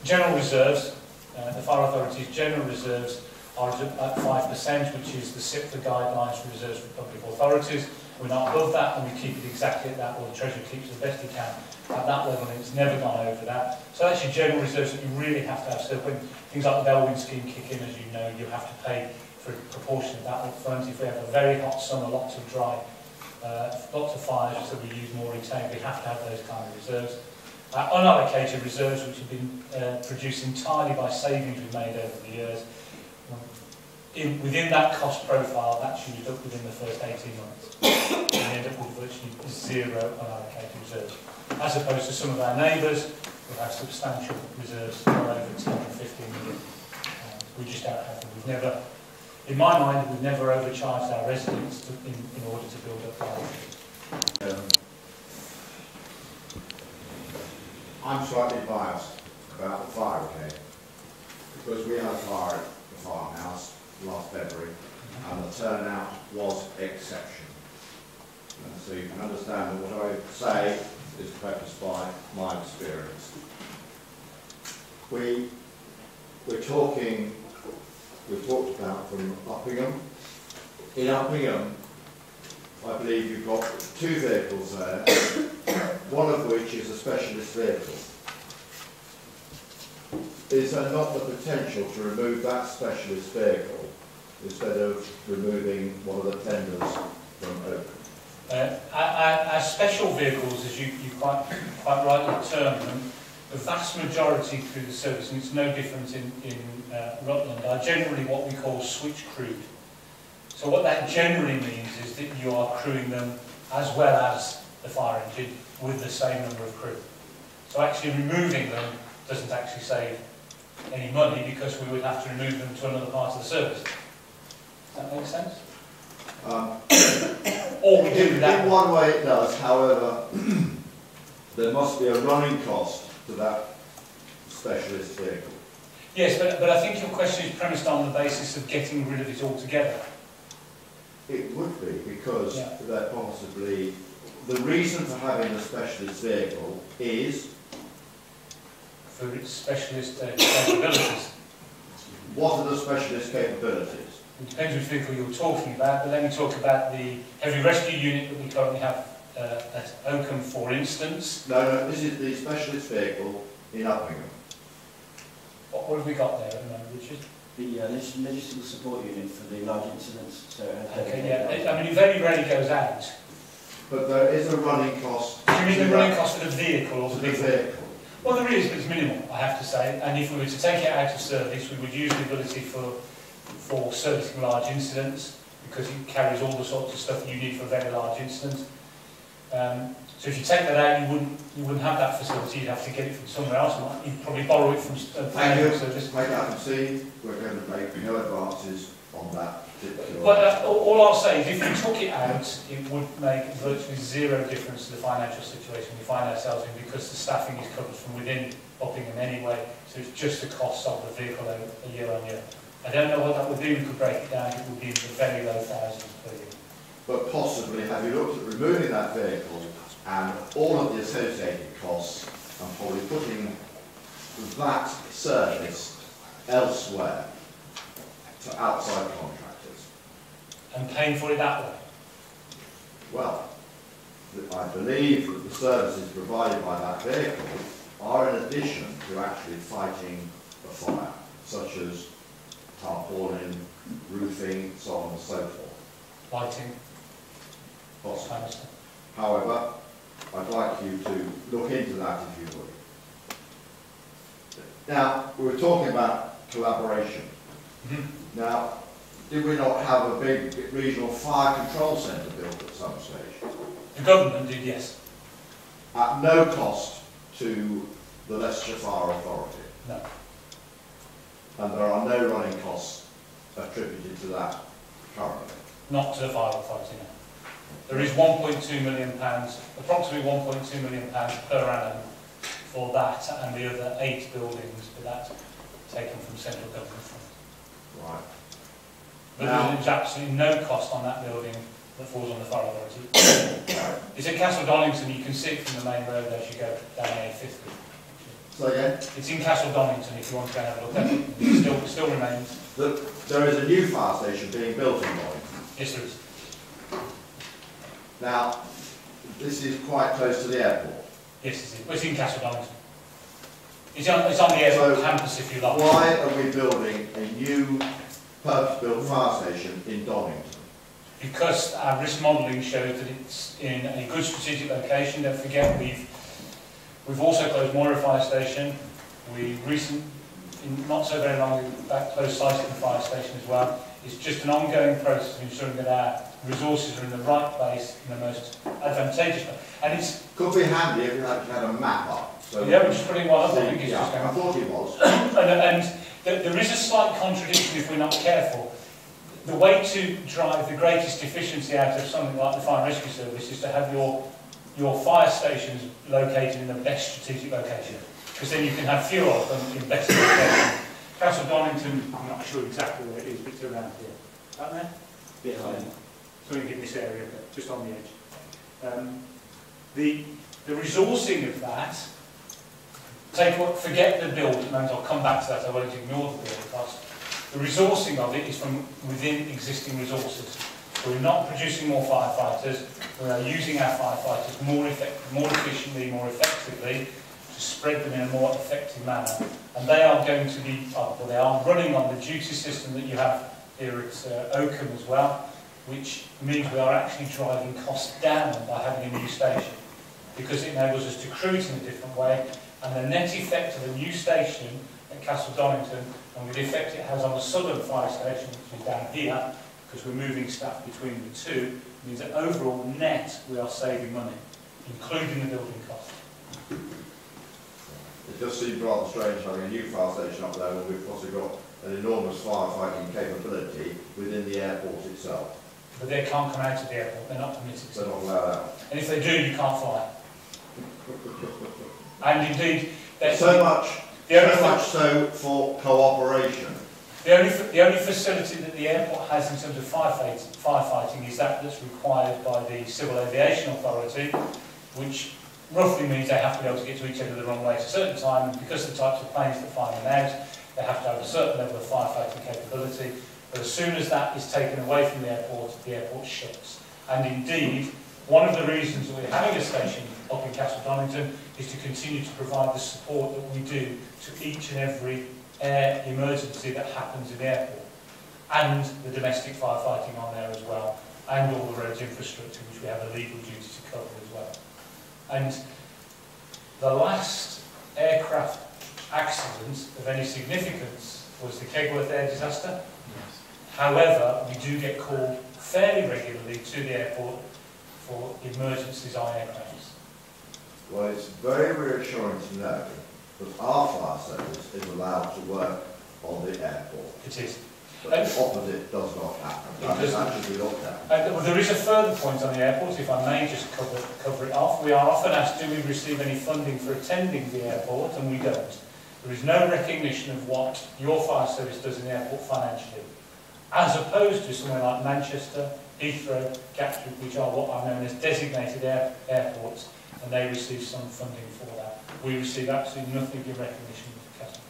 general reserves, The Fire Authority's general reserves are at 5%, which is the SIPFA guidelines for reserves for public authorities. We're not above that, and we keep it exactly at that, or the Treasurer keeps it the best he can at that level, and it's never gone over that. So that's your general reserves that you really have to have. So when things like the Bellwin scheme kick in, as you know, you have to pay for a proportion of that up front. If we have a very hot summer, lots of dry, lots of fires, so we use more retain, we have to have those kind of reserves. Unallocated reserves, which have been produced entirely by savings we've made over the years. Within that cost profile, that's used up within the first 18 months. And you end up with virtually zero unallocated reserves. As opposed to some of our neighbours who have substantial reserves of over 10 and 15 million. We just don't have them. We've never, in my mind, we've never overcharged our residents in order to build up our I'm slightly biased about the fire brigade because we had a fire at the farmhouse last February and the turnout was exceptional. And so you can understand that what I say is prefaced by my experience. We've talked about from Uppingham. In Uppingham, I believe you've got 2 vehicles there, one of which is a specialist vehicle. Is there not the potential to remove that specialist vehicle instead of removing one of the tenders from Oakham? Our special vehicles, as you quite rightly term them, the vast majority through the service, and it's no different in Rutland, are generally what we call switch crewed. So what that generally means is that you are crewing them as well as the fire engine with the same number of crew. So actually removing them doesn't actually save any money because we would have to remove them to another part of the service. Does that make sense? Or we do that. In one way it does, however, there must be a running cost to that specialist vehicle. Yes, but I think your question is premised on the basis of getting rid of it altogether. It would be, because Yeah. they're possibly... The reason for having a specialist vehicle is... For its specialist capabilities. What are the specialist capabilities? It depends which vehicle you're talking about, but let me talk about the heavy rescue unit that we currently have at Oakham, for instance. No, this is the specialist vehicle in Uppingham. What have we got there at the moment, Richard? The logistical support unit for the large incidents. So Okay, yeah. I mean, it very rarely goes out. But there is a running cost. Do you mean the running cost for the vehicle or for the the vehicle? Well, there is, but it's minimal, I have to say. And if we were to take it out of service, we would use the ability for servicing large incidents, because it carries all the sorts of stuff you need for a very large incident. So if you take that out, you wouldn't have that facility. You'd have to get it from somewhere else. You'd probably borrow it from. Thank you. I can see we're going to make no advances on that particular. But all I'll say is, if we took it out, it would make virtually zero difference to the financial situation we find ourselves in, because the staffing is covered from within Uppingham anyway. So it's just the cost of the vehicle a year on year. I don't know what that would be. We could break it down. It would be into very low thousands per year. But possibly, have you looked at removing that vehicle and all of the associated costs and probably putting that service elsewhere to outside contractors? And paying for it that way? Well, I believe that the services provided by that vehicle are in addition to actually fighting a fire, such as tarpaulin, roofing, so on and so forth. Lighting? Possibly. However, I'd like you to look into that if you would. Now, we were talking about collaboration. Mm-hmm. Now, did we not have a big regional fire control centre built at some stage? The government did, yes. At no cost to the Leicestershire Fire Authority? No. And there are no running costs attributed to that currently? Not to the fire authority, no. There is £1.2 million, approximately £1.2 million per annum for that and the other 8 buildings, but that's taken from central government funds. Right. But there's absolutely no cost on that building that falls on the fire authority. It's at Castle Donington. You can see it from the main road as you go down A50. So again, It's in Castle Donington if you want to go and have a look at it. It still remains. there is a new fire station being built in Donington. Yes, there is. Now, this is quite close to the airport. Yes, it is. Well, it's in Castle Donington. It's on the airport So, campus if you like. Why are we building a new purpose-built fire station in Donington? Because our risk modelling shows that it's in a good strategic location. Don't forget, we've also closed Moira Fire Station. We not so very long back, closed Leicestershire Fire Station as well. It's just an ongoing process of ensuring that our resources are in the right place, in the most advantageous way. And it's... Could be handy if you actually had a map up. So yeah, we're just putting one up. I think it's just going. I thought it was. And there is a slight contradiction if we're not careful. The way to drive the greatest efficiency out of something like the Fire and Rescue Service is to have your fire stations located in the best strategic location, because then you can have fewer of them in better locations. Castle Donington, I'm not sure exactly where it is, but it's around here. Out there? Bit higher. Something in this area, just on the edge. The resourcing of that, forget the build, and I'll come back to that, I won't ignore the build cost. The resourcing of it is from within existing resources. So we're not producing more firefighters, we are using our firefighters more efficiently, more effectively, to spread them in a more effective manner. And they are going to be, they are running on the duty system that you have here at Oakham as well, which means we are actually driving costs down by having a new station, because it enables us to crew it in a different way, and the net effect of a new station at Castle Donington, and with the effect it has on the southern fire station, which is down here, because we're moving staff between the two, means that overall net we are saving money, including the building cost. It does seem rather strange having a new fire station up there when we've also got an enormous firefighting capability within the airport itself. But they can't come out of the airport, they're not permitted to. They're not allowed out. And if they do, you can't fly. And indeed, So much so for cooperation. The only facility that the airport has in terms of firefighting is that's required by the Civil Aviation Authority, which roughly means they have to be able to get to each other the wrong way at a certain time, and because of the types of planes that fly them out, they have to have a certain level of firefighting capability. But as soon as that is taken away from the airport shuts. And indeed, one of the reasons that we're having a station up in Castle Donington is to continue to provide the support that we do to each and every air emergency that happens in the airport, and the domestic firefighting on there as well, and all the roads infrastructure, which we have a legal duty to cover as well. And the last aircraft accident of any significance was the Kegworth air disaster. Yes. However, we do get called fairly regularly to the airport for emergencies on aircrafts. Well, it's very reassuring to know that our fire service is allowed to work on the airport. It is. But the opposite does not happen. That should be looked at. Well, there is a further point on the airport, if I may just cover it off. We are often asked, do we receive any funding for attending the airport? And we don't. There is no recognition of what your fire service does in the airport financially, as opposed to somewhere like Manchester, Heathrow, Gatwick, which are what are known as designated airports, and they receive some funding for that. We receive absolutely nothing in recognition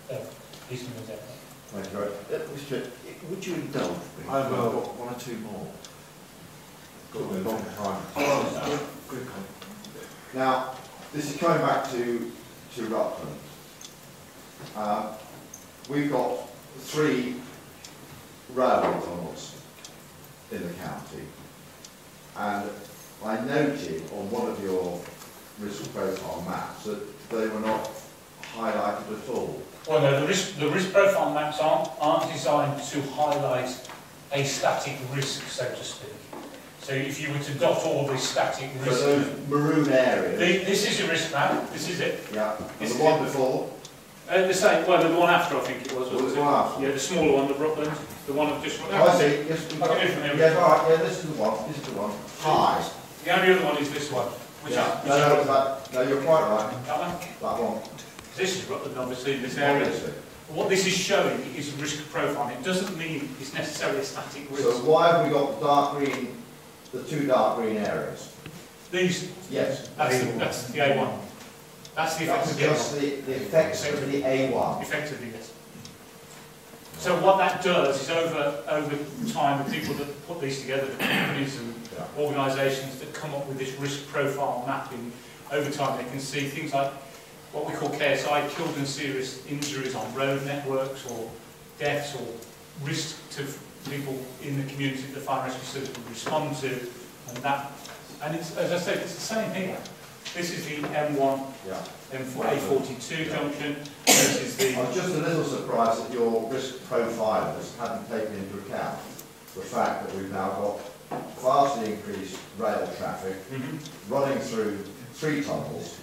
of East Midlands Airport. Thank you very much. Mr. Would you indulge me? I will. I've got one or two more. Got a long time. Quick. Now, this is coming back to Rutland. We've got 3 railway tunnels in the county, and I noted on one of your risk profile maps that they were not highlighted at all. Well, no, the risk profile maps aren't designed to highlight a static risk, so to speak. So if you were to dot all the static risks... So those maroon areas... This is your risk map, this is it. Yeah, and the one before? The same, well, the one after I think it was. The one after? Yeah, the smaller one, the Rutland, the one of just... Oh, I see, yes, we've got... Yeah, right, yeah, this is the one, High. The only other one is this one. Which yeah. No, you're quite right. That one. This is Rutland, obviously, in this area. Obviously. What this is showing is a risk profile. It doesn't mean it's necessarily a static risk. So why have we got the 2 dark green areas? These? Yes. That's the A1. That's the effect That's of the just the effects of the A1. Effectively, yes. So what that does is over time, the people that put these together, the companies and organisations that come up with this risk profile mapping, over time they can see things like what we call KSI, killed and serious injuries on road networks, or deaths, or risk to people in the community that the fire and rescue service would respond to, and it's, as I said, it's the same here. This is the M1, A42 junction. This is the. I was just a little surprised that your risk profilers hadn't taken into account the fact that we've now got vastly increased rail traffic running through 3 tunnels,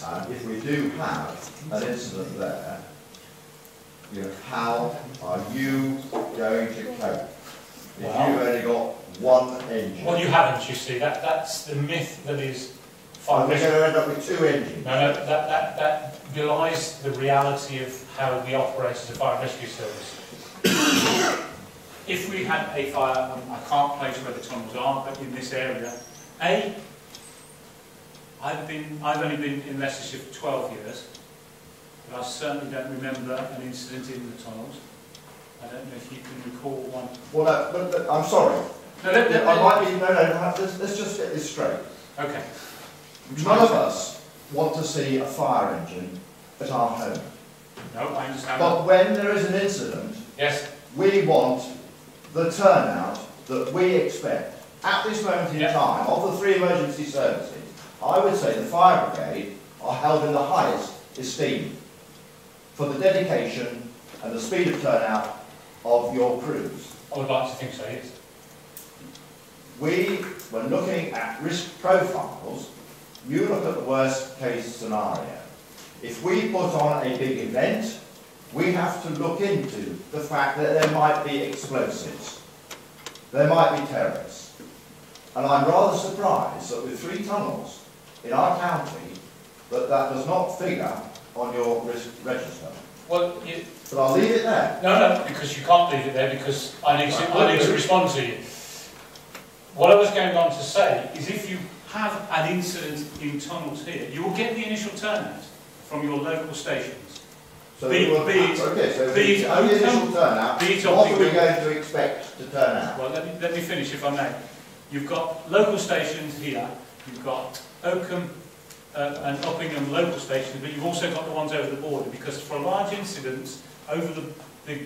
and if we do have an incident there, you know, how are you going to cope? If you've only got 1 engine. Well, you haven't, you see. That's the myth that is Are we going to end up with 2 engines? No, that belies the reality of how we operate as a fire and rescue service. If we had a fire, I can't place where the tunnels are, but in this area, I've only been in Leicestershire for 12 years, but I certainly don't remember an incident in the tunnels. I don't know if you can recall one. Well, no, but I'm sorry. No, let's just get this straight. Okay. None of us want to see a fire engine at our home. No, I understand. But when there is an incident, yes, we want the turnout that we expect. At this moment in time, of the 3 emergency services, I would say the fire brigade are held in the highest esteem for the dedication and the speed of turnout of your crews. I would like to think so, yes. When looking at risk profiles, you look at the worst case scenario. If we put on a big event, we have to look into the fact that there might be explosives, there might be terrorists. And I'm rather surprised that with 3 tunnels in our county, that does not figure on your risk register. Well, but I'll leave it there. No, because you can't leave it there, because I need to respond to you. What I was going on to say is, if you have an incident in tunnels here, you will get the initial turnout from your local stations. So the initial turnout, what are we going to expect to turn out? Well, let me finish, if I may. You've got local stations here, you've got Oakham and Uppingham local stations, but you've also got the ones over the border, because for large incidents, over the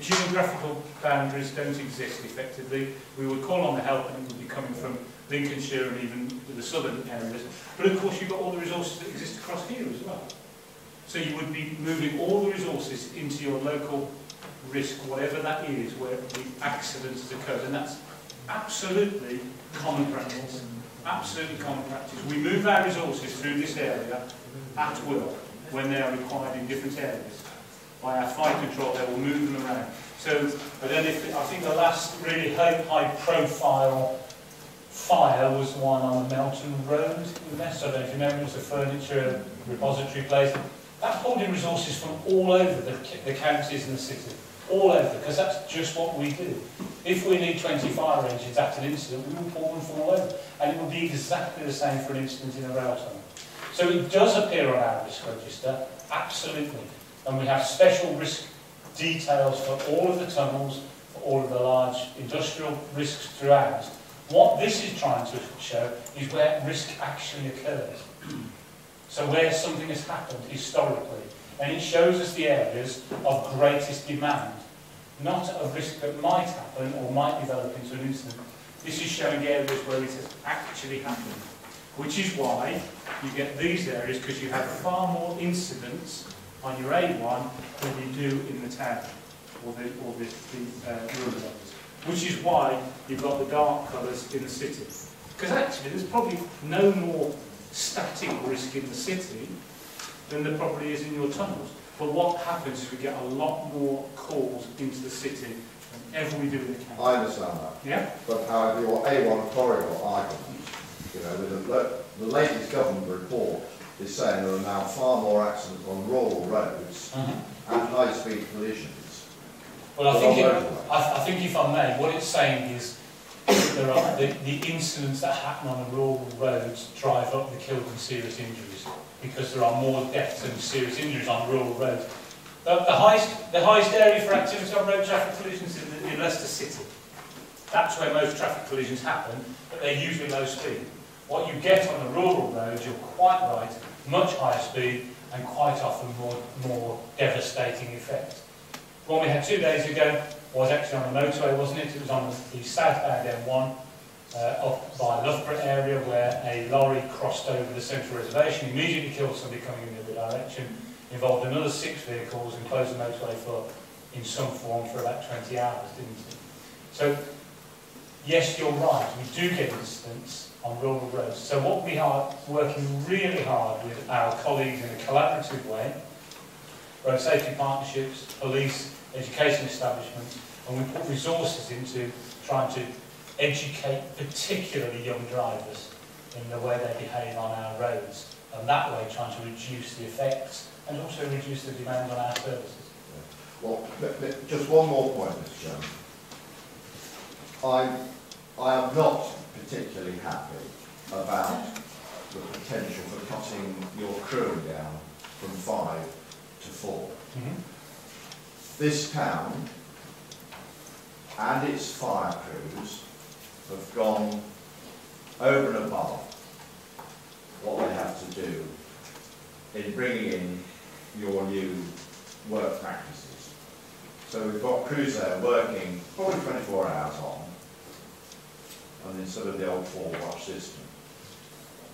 geographical boundaries don't exist effectively. We would call on the help, and it would be coming from Lincolnshire and even the southern areas. But of course you've got all the resources that exist across here as well. So you would be moving all the resources into your local risk, whatever that is, where the accident has occurred. And that's absolutely common practice. Absolutely common practice. We move our resources through this area at will when they are required in different areas. By our fire control, they will move them around. So I don't know if, I think the last really high profile fire was the one on Melton Road in Leicester. I don't know if you remember, it was a furniture repository place. That pulled in resources from all over the counties and the city. All over, because that's just what we do. If we need 20 fire engines after an incident, we will pull them from all over. And it will be exactly the same for an incident in a rail tunnel. So it does appear on our risk register, absolutely. And we have special risk details for all of the tunnels, for all of the large industrial risks throughout. What this is trying to show is where risk actually occurs. So where something has happened historically. And it shows us the areas of greatest demand, not a risk that might happen or might develop into an incident. This is showing areas where it has actually happened, which is why you get these areas, because you have far more incidents on your A1 than you do in the town or the rural areas. Which is why you've got the dark colours in the city. Because actually there's probably no more static risk in the city than there probably is in your tunnels. But what happens is we get a lot more calls into the city than ever we do in the county. I understand that. Yeah? But however, your A1 corridor argument, you know, with the latest government report is saying there are now far more accidents on rural roads and high-speed collisions. Well, I think if I may, what it's saying is there are the incidents that happen on the rural roads drive up the killed and serious injuries, because there are more deaths and serious injuries on rural roads. The highest area for activity on road traffic collisions is in Leicester City. That's where most traffic collisions happen, but they're usually low speed. What you get on the rural roads, you're quite right, much higher speed and quite often more devastating effect. One we had 2 days ago was actually on the motorway, wasn't it? It was on the southbound M1 up by Loughborough area, where a lorry crossed over the central reservation, immediately killed somebody coming in the other direction, involved another 6 vehicles and closed the motorway in some form for about 20 hours, didn't it? So, yes, you're right, we do get incidents on rural roads. So what we are working really hard with our colleagues in a collaborative way, road safety partnerships, police, education establishments, and we put resources into trying to educate particularly young drivers in the way they behave on our roads, and that way trying to reduce the effects and also reduce the demand on our services. Well, just one more point, Mr. Chairman. I am not particularly happy about the potential for cutting your crewing down from 5 to 4. This town and its fire crews have gone over and above what they have to do in bringing in your new work practices. So we've got crews there working probably 24 hours on, and instead of the old 4-watch system.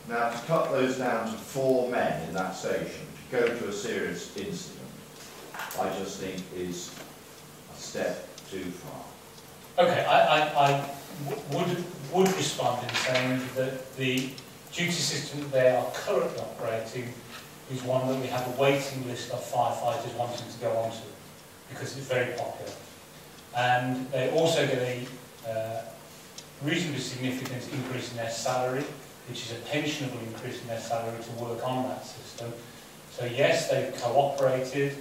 Now, to cut those down to 4 men in that station to go to a serious incident, I just think is a step too far. Okay, I would respond in saying that the duty system that they are currently operating is one that we have a waiting list of firefighters wanting to go onto, because it's very popular. And they also get a reasonably significant increase in their salary, which is a pensionable increase in their salary to work on that system. So yes, they've cooperated,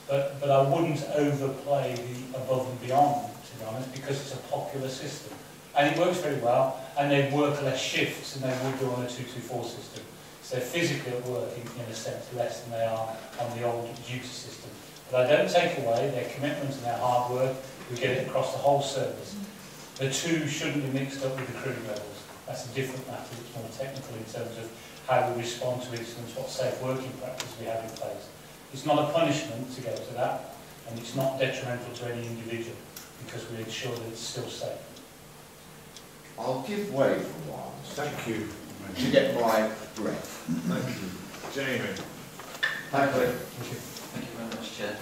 but I wouldn't overplay the above and beyond, to be honest, because it's a popular system. And it works very well, and they work less shifts than they would do on a 224 system. So they're physically at work in a sense less than they are on the old duty system. But I don't take away their commitment and their hard work. We get it across the whole service. The two shouldn't be mixed up with the crewing levels. That's a different matter. It's more technical in terms of how we respond to incidents, what safe working practice we have in place. It's not a punishment to go to that, and it's not detrimental to any individual, because we ensure that it's still safe. I'll give way for a while. Thank you. To get my breath. Thank you. Jamie. Thank you. Thank you very much, Chair.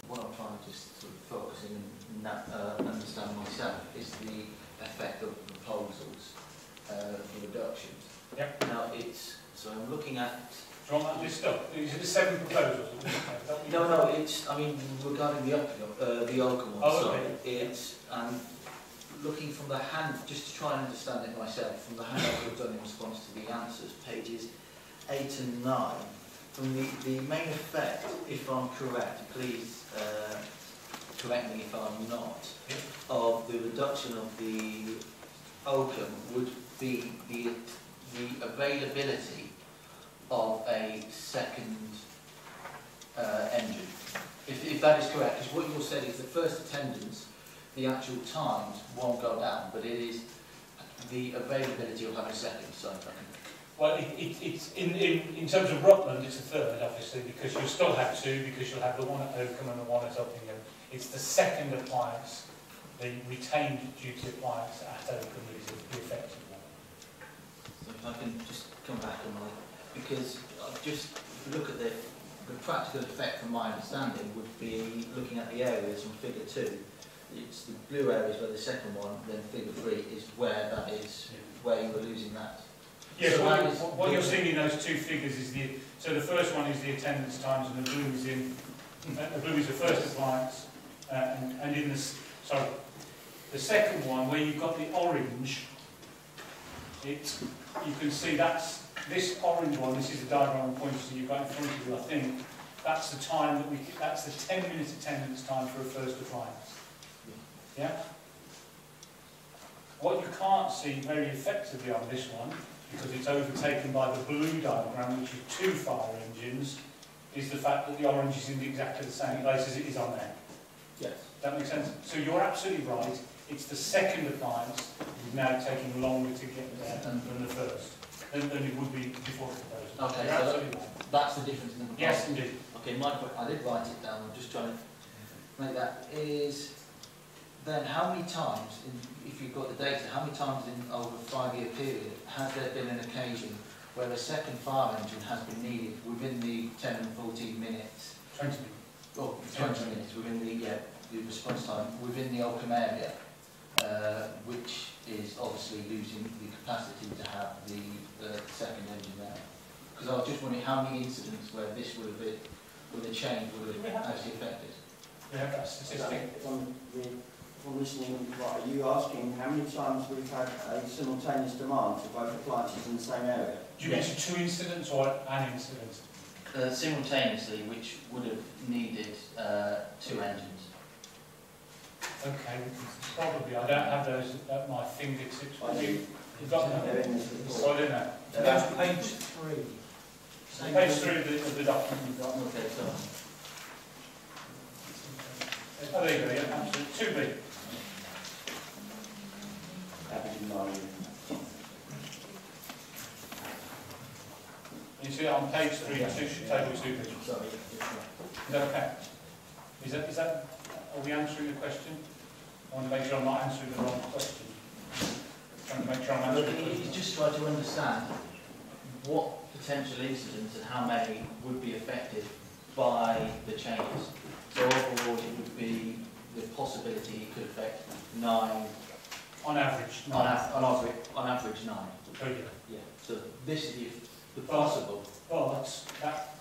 What I'm trying to just sort of focus in and understand myself is the effect of proposals for reductions. Yep. Now so I'm looking at... Do you want that list up? Is it the 7 proposals? No, it's, I mean, regarding the Oakham one, oh, sorry, okay. it's, looking from the hand, just to try and understand it myself, from the handout we've done in response to the answers, pages 8 and 9, from the main effect, if I'm correct, please correct me if I'm not, of the reduction of the Oakham would be the availability of a second engine. If that is correct, because what you said is the first attendance, the actual times won't go down, but it is the availability of having a second. So, well, it's in terms of Rutland, it's a third, obviously, because you'll still have 2, because you'll have the one at Oakham and the one at Uppingham. It's the second appliance, the retained duty appliance at Oakham that is the effective one. So if I can just come back on that, because I've just look at the practical effect, from my understanding, would be looking at the areas on figure 2. It's the blue areas where the second one, then figure 3 is where that is, where you were losing that. Yes, so what you're seeing in those 2 figures is so the first one is the attendance times, and the blue is the first appliance, and in the second one, where you've got the orange, you can see that's this orange one. This is the diagram of points that you've got in front of you. I think that's the time that that's the 10-minute attendance time for a first appliance. Yeah. What you can't see very effectively on this one, because it's overtaken by the blue diagram, which is 2 fire engines, is the fact that the orange is in exactly the same place as it is on there. Yes. That makes sense? So you're absolutely right. It's the second appliance that is now taking longer to get there than the first, than it would be before the proposal. Okay, You're so absolutely right. that's the difference in the proposal. Yes, indeed. Okay, my point, I did write it down, I'm just trying to make that, is then how many times, if you've got the data, how many times in over a 5-year period has there been an occasion where a second fire engine has been needed within the 10 and 14 minutes? 20 minutes. Well, 20 minutes within the response time within the Oakham area, which is obviously losing the capacity to have the second engine there. Because I was just wondering how many incidents where this would have been, where the change would have actually affected. We have that statistic. From listening, right, are you asking how many times we've had a simultaneous demand for both appliances in the same area? Do you mention 2 incidents or an incident? Simultaneously, which would have needed 2 engines. Okay, probably. I don't have those at my fingertips. You've got them? They're in this report. Oh, I don't know. That's page 3. Page 3 of the document. Okay, so Oh, there you go, yeah, absolutely. 2B. Average in line. You see it on page 3, table 2B. Sorry. Is that okay? Is that, are we answering the question? I want to make sure I'm not answering the wrong question. Trying to make sure I'm answering the question. you just try to understand what potential incidents and how many would be affected by the changes. So overall, it would be the possibility it could affect 9. On average, no. On average 9. Per year. Yeah. So this is the possible. Well, that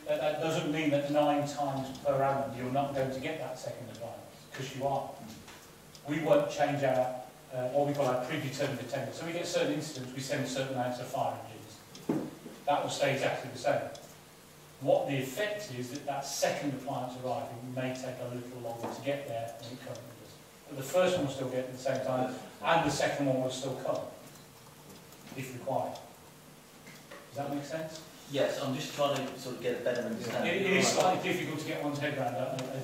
that doesn't mean that 9 times per annum you're not going to get that second appliance, because you are. We won't change our what we call our predetermined attendance. So we get certain incidents, we send certain amounts of fire engines. That will stay exactly the same. What the effect is that second appliance arriving may take a little longer to get there than it currently does. But the first one will still get at the same time, and the second one will still come, if required. Does that make sense? Yes, I'm just trying to sort of get a better understanding. It is slightly difficult to get one's head around.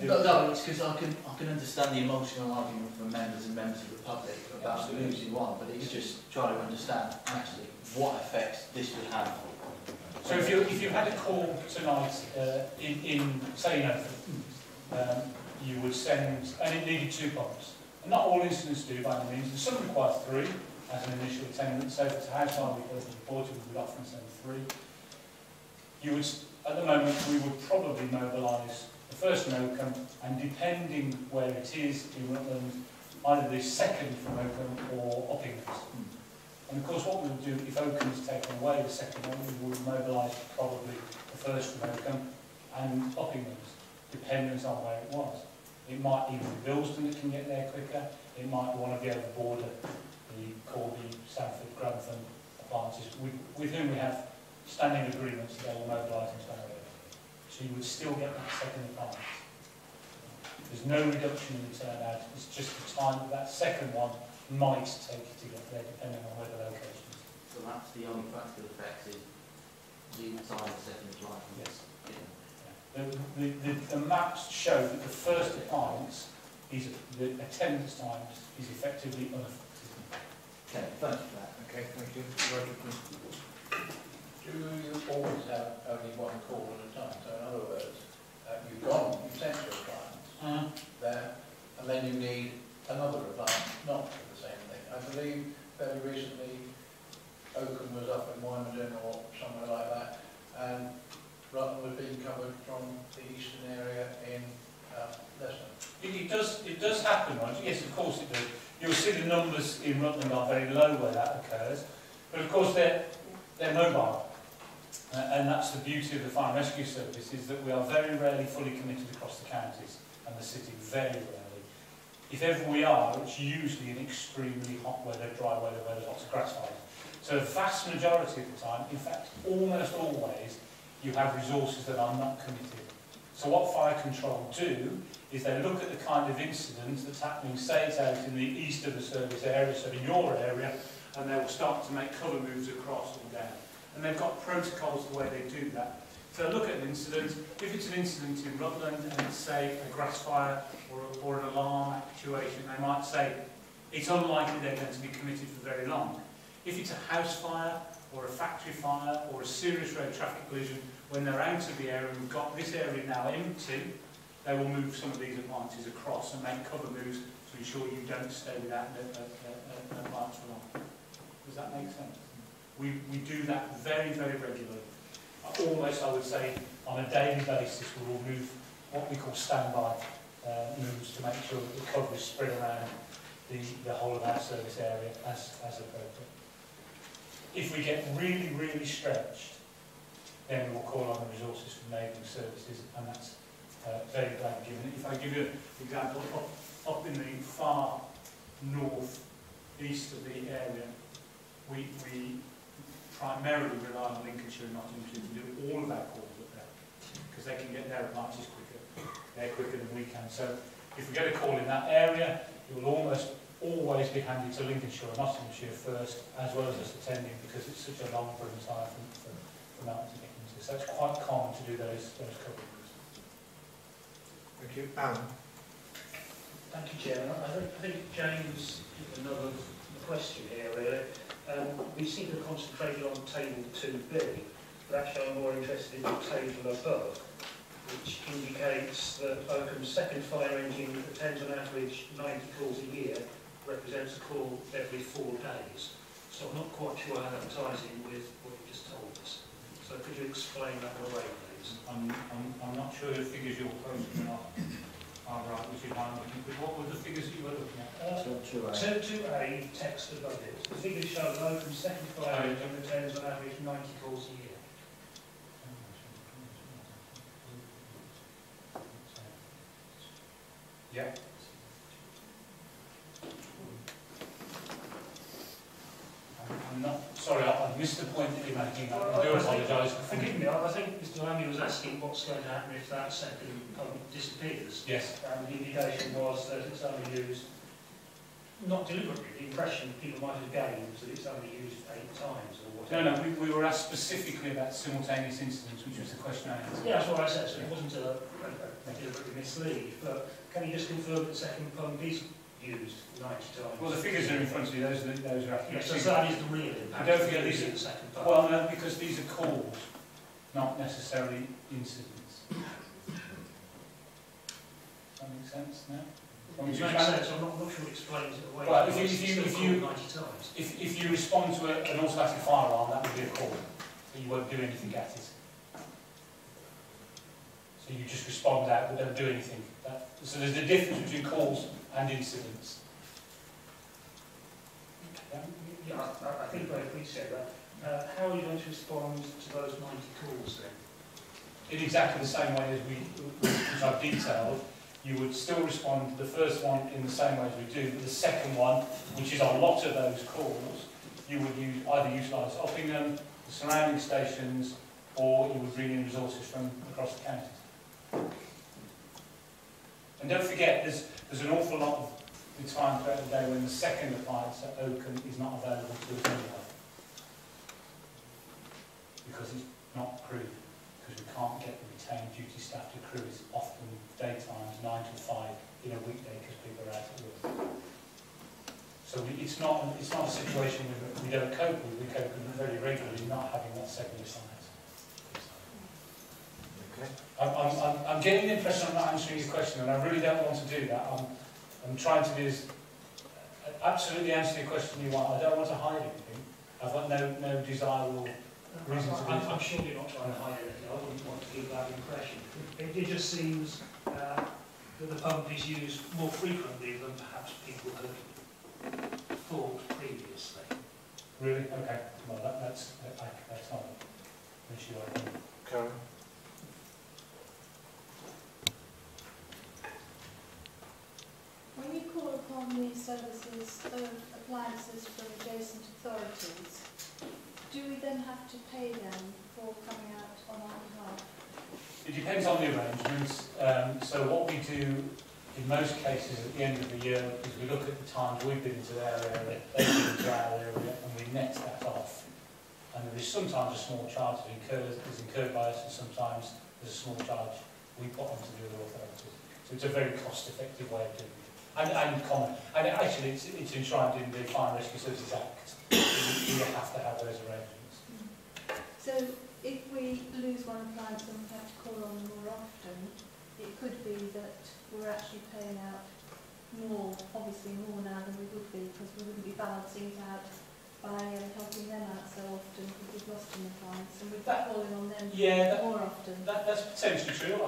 No, it's because I can understand the emotional argument from members and members of the public about losing one, but it's just trying to understand actually what effects this would have. So if you had a call tonight in say you would send, and it needed 2 pumps. And not all incidents do by any means, and some require 3 as an initial attendance. So if it's a house fire because reported, we would often send 3. You would, at the moment, we would probably mobilise the first from Oakham, and depending where it is in Rutland, either the second from Oakham or Uppingham. And of course, what we would do if Oakham is taken away, the second one, we would mobilise probably the first from Oakham and Uppingham's, depending on where it was. It might even be Bilston that can get there quicker. It might be one of the other border, the Corby, Sanford, Grantham appliances, with whom we have standing agreements that they will mobilise into our area. So you would still get that second appliance. There's no reduction in the turnout, it's just the time that second one might take to get there, depending on where the location is. So that's the only practical effect is the time the second appliance. Yes. Yeah. The maps show that the first appliance is the attendance time is effectively unaffected. Okay, thank you for that. Okay, thank you. Do you always have only one call at a time? So in other words, you've sent your clients there, and then you need another appliance, not for the same thing. I believe very recently Oakham was up in Wymondon or somewhere like that, and Rutland was being covered from the eastern area in Leicester. It does happen, right? Yes, of course it does. You'll see the numbers in Rutland are very low where that occurs, but of course they're mobile. And that's the beauty of the Fire and Rescue Service, is that we are very rarely fully committed across the counties and the city, very rarely. If ever we are, it's usually in extremely hot weather, dry weather, where there's lots of grass fires. So the vast majority of the time, in fact almost always, you have resources that are not committed. So what fire control do is they look at the kind of incident that's happening, say it's out in the east of the service area, so in your area, and they will start to make cover moves across and down. And they've got protocols the way they do that. So look at an incident. If it's an incident in Rutland and it's, say, a grass fire or an alarm actuation, they might say it's unlikely they're going to be committed for very long. If it's a house fire or a factory fire or a serious road traffic collision, when they're out of the area and we've got this area now empty, they will move some of these appliances across and make cover moves to ensure you don't stay without an appliance for long. Does that make sense? We do that very, very regularly. Almost, I would say, on a daily basis, we will move what we call standby moves to make sure that the cover is spread around the whole of our service area as appropriate. If we get really, really stretched, then we will call on the resources from neighbouring services, and that's very glad given. If I give you an example, up in the far north east of the area, we primarily rely on Lincolnshire and Nottinghamshire to do all of our calls up there, because they can get their appliances quicker. They're quicker than we can. So if we get a call in that area, it will almost always be handed to Lincolnshire and Nottinghamshire first, as well as us attending, because it's such a long period of time for that to get into. So it's quite common to do those coverings. Thank you. Alan. Thank you, Chairman. I think James did another question here, really. We seem to concentrate on table 2B, but actually I'm more interested in the table above, which indicates that Oakham's second fire engine attends on average 90 calls a year, represents a call every 4 days. So I'm not quite sure how that ties in with what you just told us. So could you explain that away, please? I'm not sure the figures you're quoting are right, which is why I'm looking. But what were the figures that you were looking at? 2A, text above it. The figures show that Oakham's second fire engine attends on average 90 calls a year. Yeah. I'm not sorry, I missed the point that you're making. I do apologise. Forgive me, I think Mr. Lamy was asking what's going to happen if that second pump disappears. Yes. And the indication was that it's only used, not deliberately, the impression people might have gained was that it's only used 8 times or whatever. No, we were asked specifically about simultaneous incidents, which was the question I answered. Yeah, that's what I said, so it wasn't a deliberately mislead, but can you just confirm that the second pump is used 90 times? Well, the figures are in front of you, those are accurate. Yes, so that is the real impact. And don't forget these are the second pump. Well, no, because these are calls, not necessarily incidents. Does that make sense now? It makes sense, I'm not sure it explains it away. Well, 90 times. if you respond to an automatic fire alarm, that would be a call, but you won't do anything at it. So you just respond out, but don't do anything. So there's a difference between calls and incidents. Yeah, I think I appreciate that. How are you going to respond to those 90 calls then? In exactly the same way as which I've detailed. You would still respond to the first one in the same way as we do, but the second one, which is a lot of those calls, you would either utilise Uppingham, the surrounding stations, or you would bring in resources from across the counties. And don't forget, there's an awful lot of the time throughout the day when the second appliance at Oakham is not available to us anyway. Because it's not crewed. Because we can't get the retained duty staff to crew. It's often daytimes, 9 to 5 in a weekday because people are out at work. So it's not a situation we don't cope with. We cope with it very regularly, not having that second appliance. Okay. I'm getting the impression I'm not answering your question, and I really don't want to do that. I'm trying to do is absolutely answer your question you want. I don't want to hide anything. I've got no desire or reason to do that. I'm sure you're not trying to hide anything. I wouldn't want to give that impression. It just seems that the pump is used more frequently than perhaps people had thought previously. Really? Okay. Well, that's not an issue, I think. Karen? When you call upon the services of appliances from adjacent authorities, do we then have to pay them for coming out on our behalf? It depends on the arrangements. So what we do in most cases at the end of the year is we look at the times we've been to their area, they've been to our area, and we net that off. And there is sometimes a small charge that is incurred by us, and sometimes there's a small charge we put onto the other authorities. So it's a very cost-effective way of doing it. And common. And actually it's enshrined in the Fire and Rescue Services Act. You have to have those arrangements. So if we lose one appliance and we have to call on them more often, it could be that we're actually paying out more, obviously more now than we would be, because we wouldn't be balancing it out by helping them out so often because we've lost an appliance, and we'd be calling on them more often. That's potentially true.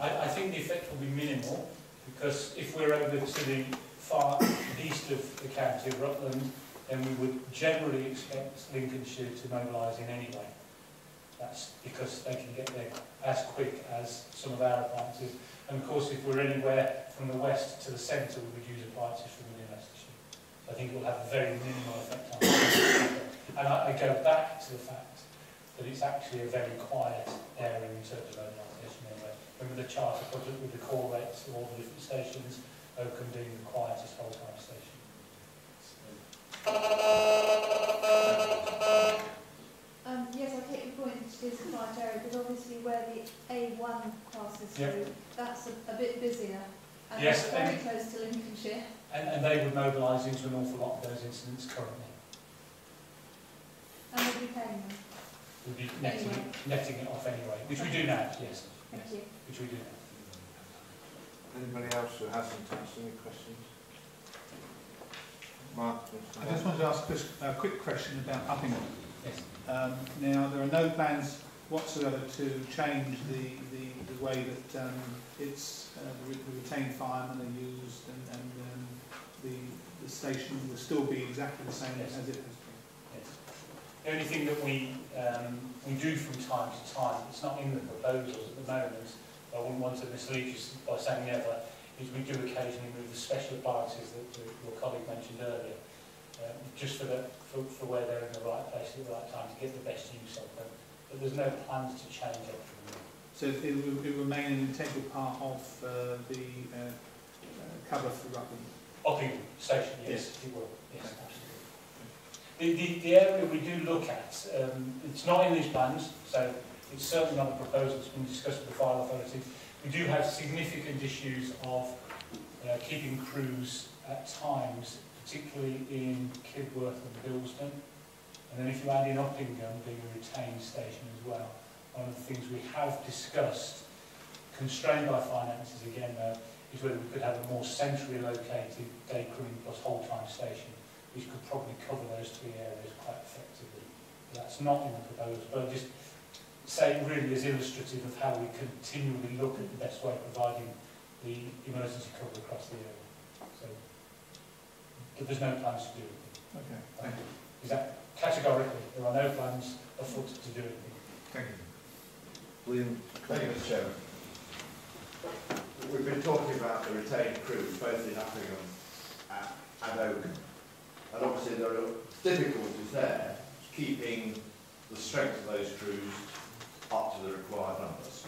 I think the effect will be minimal, because if we're over to the far east of the county of Rutland, then we would generally expect Lincolnshire to mobilise in any way. That's because they can get there as quick as some of our appliances. And of course, if we're anywhere from the west to the centre, we would use appliances from within Leicestershire. So I think it will have a very minimal effect on us. And I go back to the fact that it's actually a very quiet area in terms of mobilisation anyway. Remember the chart I put up with the call rates of all the different stations, Oakham being the quietest whole-time station. Yes, I take your point, it is a quiet area, but obviously where the A1 passes through, that's a bit busier. And yes, that's very close to Lincolnshire. And they would mobilise into an awful lot of those incidents currently. And we'll be paying them. We'll be netting it off anyway, which we do now, yes. Thank you. Which we do now. Anybody else who hasn't asked any questions? Mark? I just wanted to ask a quick question about Uppingham. Yes. Now, there are no plans whatsoever to change the way that it's the retained firemen are used, and the station will still be exactly the same as it has been. Yes. The only thing that we do from time to time, it's not in the proposals at the moment, I wouldn't want to mislead you by saying never, is we do occasionally move the special appliances that your colleague mentioned earlier, just for where they're in the right place at the right time to get the best use of them. But there's no plans to change everything. So it will remain an integral part of the cover for Rutland? Uppingham station, yes, it will. Yes, absolutely. The area we do look at, it's not in these plans, so it's certainly not a proposal that's been discussed with the fire authority. We do have significant issues of keeping crews at times, particularly in Kidworth and Bilston. And then if you add in Uppingham being a retained station as well, one of the things we have discussed, constrained by finances again though, is whether we could have a more centrally located day crewing plus whole-time station, which could probably cover those three areas quite effectively. But that's not in the proposal, but I'll just say it really is illustrative of how we continually look at the best way of providing the emergency cover across the area. So, but there's no plans to do it. Okay, thank you. Is that categorically? There are no plans afoot to do anything. Thank you. William? Thank you, Mr. Chairman. We've been talking about the retained crews, both in Uppingham and Oakham. And obviously there are difficulties there, keeping the strength of those crews up to the required numbers.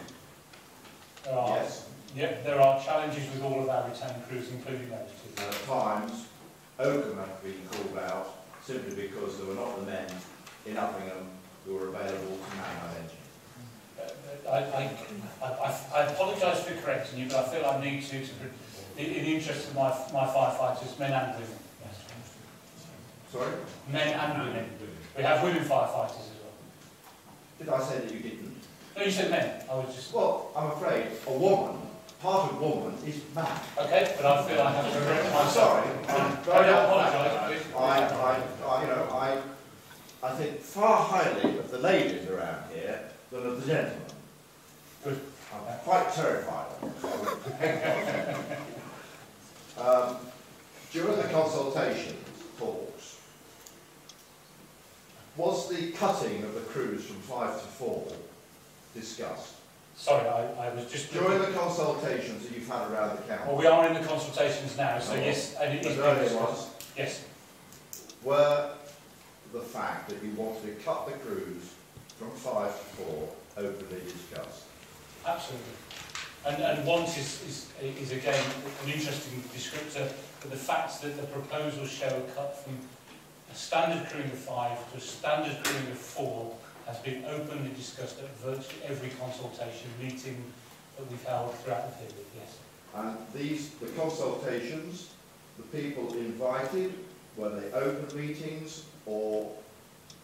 Yes. Yep, there are challenges with all of our retained crews, including those two. And at times, Oakham have been called out simply because there were not the men in Uppingham who were available to man that engine. I apologise for correcting you, but I feel I need to in the interest of my firefighters, men and women. Yes. Sorry? Men and women. We have women firefighters as well. Did I say that you didn't? No, you said men. I was just... Well, I'm afraid a woman, part of woman is man. Okay, but I feel I have to correct myself. I'm sorry. I don't apologise. I think far highly of the ladies around here than of the gentlemen. Good. I'm quite terrified of them. During the consultation talks, was the cutting of the crews from 5 to 4 discussed? Sorry, I was just... During the consultations that you've had around the county? Well, we are in the consultations now, so yes, and it is... Earlier ones? Yes. Were the fact that you wanted to cut the crews from 5 to 4 openly discussed? Absolutely. And want is again an interesting descriptor, but the fact that the proposals show a cut from a standard crewing of 5 to a standard crewing of 4 has been openly discussed at virtually every consultation meeting that we've held throughout the period, yes. And the consultations, the people invited, were they open meetings or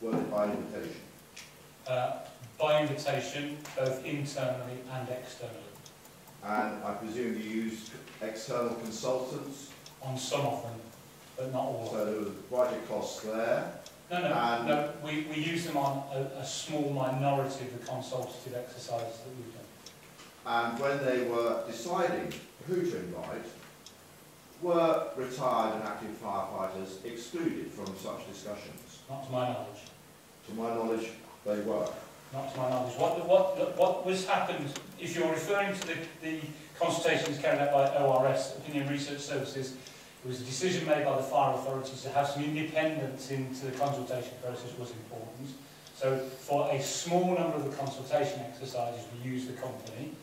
were they by invitation? By invitation, both internally and externally. And I presume you used external consultants? On some of them, but not all. So there was quite a cost there. No, we use them on a small minority of the consultative exercises that we've done. And when they were deciding who to invite, were retired and active firefighters excluded from such discussions? Not to my knowledge. To my knowledge, they were. Not to my knowledge. What was happened, if you're referring to the consultations carried out by ORS, Opinion Research Services, it was a decision made by the fire authorities to have some independence into the consultation process was important. So for a small number of the consultation exercises, we use the company,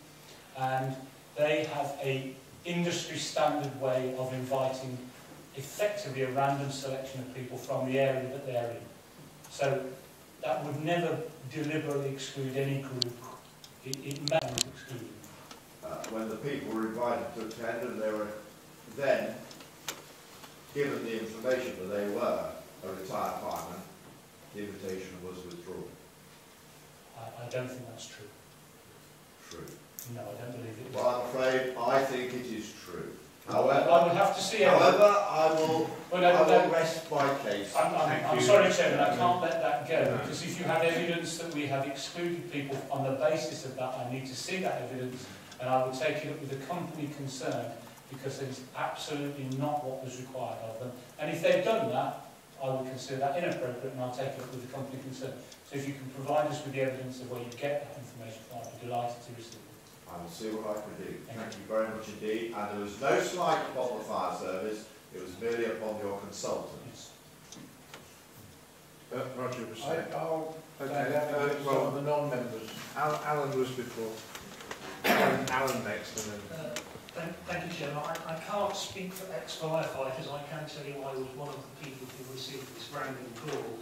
and they have a industry standard way of inviting effectively a random selection of people from the area that they're in. So that would never deliberately exclude any group. It may exclude them. When the people were invited to attend and they were then given the information that they were a retired fireman, the invitation was withdrawn. I don't think that's true. True. No, I don't believe it is. Well, I'm afraid I think it is true. However, I would have to see however, I will rest my case. I'm sorry, Chairman, I can't let that go, because if you have evidence that we have excluded people on the basis of that, I need to see that evidence, and I will take it up with the company concerned, because it is absolutely not what was required of them. And if they've done that, I would consider that inappropriate, and I'll take it up with the company concerned. So if you can provide us with the evidence of where you get that information from, I'd be delighted to receive it. I will see what I can do. Thank you very much indeed. And there was no slight upon the fire service, it was merely upon your consultants. Roger was I- saying. I'll Okay, some of the non-members. Alan was before. Alan next, and then. Thank you, Chairman. I can't speak for ex-firefighters. I can tell you I was one of the people who received this random call,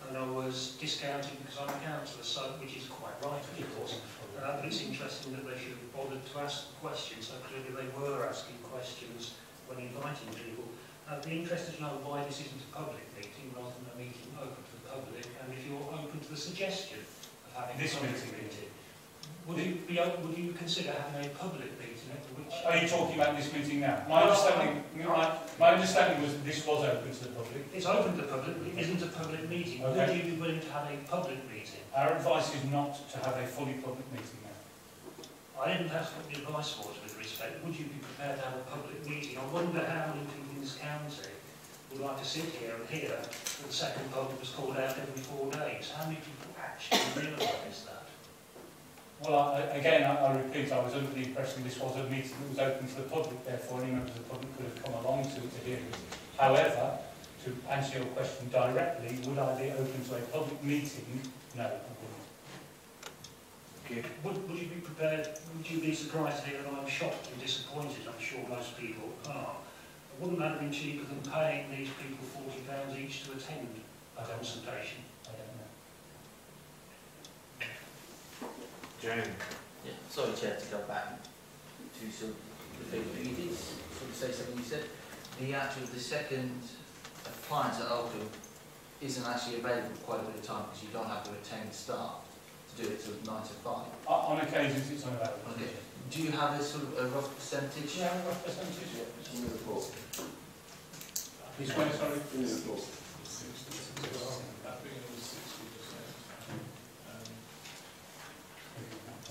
and I was discounted because I'm a councillor, so, which is quite right, of course. But it's interesting that they should have bothered to ask the questions, so clearly they were asking questions when inviting people. I'd be interested to know why this isn't a public meeting rather than a meeting open to the public, and if you're open to the suggestion of having This a public meeting. would you consider having a public meeting at which... Are you talking about this meeting now? My understanding was that this was open to the public. It's open to the public, but it isn't a public meeting. Okay. Would you be willing to have a public meeting? Our advice is not to have a fully public meeting now. I didn't ask what the advice was with respect. Would you be prepared to have a public meeting? I wonder how many people in this county would like to sit here and hear that the second public was called out every 4 days. How many people actually realise that? Well, again, I repeat, I was under the impression this was a meeting that was open to the public, therefore any members of the public could have come along to hear it. However, to answer your question directly, would I be open to a public meeting? No, I wouldn't. Okay. Would you be prepared, would you be surprised to hear that I'm shocked and disappointed? I'm sure most people are. Wouldn't that have been cheaper than paying these people £40 each to attend a consultation? I don't know. Jane. Yeah, sorry, Chair, to go back to sort of the thing, but you did sort of say something. You said the second appliance at Oldham isn't actually available for quite a bit of time because you don't have the retained staff to do it till 9 to 5. On occasions it's unavailable. Okay. Do you have a sort of a rough percentage? Yeah, a rough percentage. Yeah, in the report. He's going, sorry. In the report.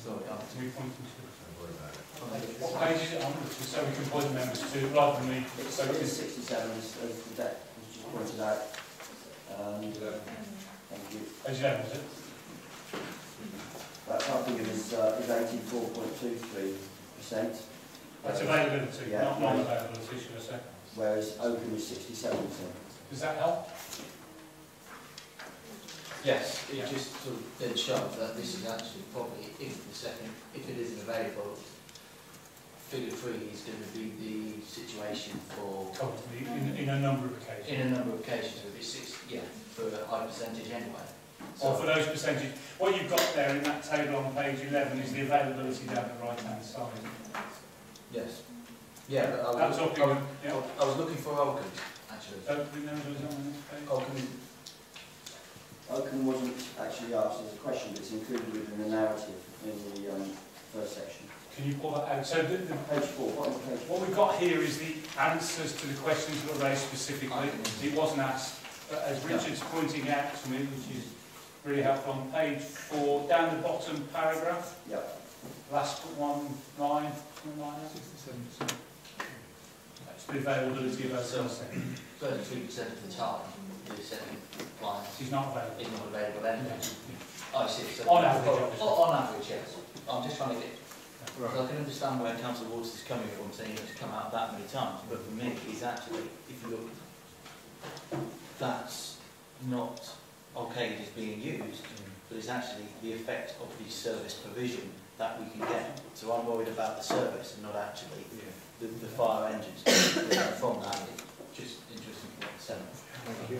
Sorry, We pointing to. Don't worry about it. What page is it on? So we can point the members to, rather than me. So It's 67, as the deck was just pointed out. Thank you. Page 11, is it? That figure is 84.23%. That's availability, Yeah. not non-availability, should I say. Whereas Oakham is 67%. Does that help? Yes, it just sort of did show that this is actually probably, if it isn't available, figure 3 is going to be the situation for... Totally, in a number of occasions. In a number of occasions, with this, yeah, for a high percentage anyway. Or for those percentages. What you've got there in that table on page 11 is the availability down the right-hand side. Yes. Yeah, but I was looking for Oakham, actually. Oakham numbers on this page? Oakham wasn't actually asked as a question, but it's included within the narrative in the first section. Can you pull that out? So Page 4. what we've got here is the answers to the questions that were raised specifically. It wasn't asked, but as Richard's pointing out to me, which is really helpful, on page 4, down the bottom paragraph, last one line, something like that. 67%. That's the availability of those things. 33% of the time, the second client He's not available. is not available anyway. I see. So On average, obviously. On average, yes. I'm just trying to get... Because I can understand where Councillor Waters is coming from, saying it's come out that many times, but for me, it's actually, if you look, that's not okay, it is being used, but it's actually the effect of the service provision that we can get. So I'm worried about the service and not actually the fire engines. From that, it's just interesting to understand. Thank you.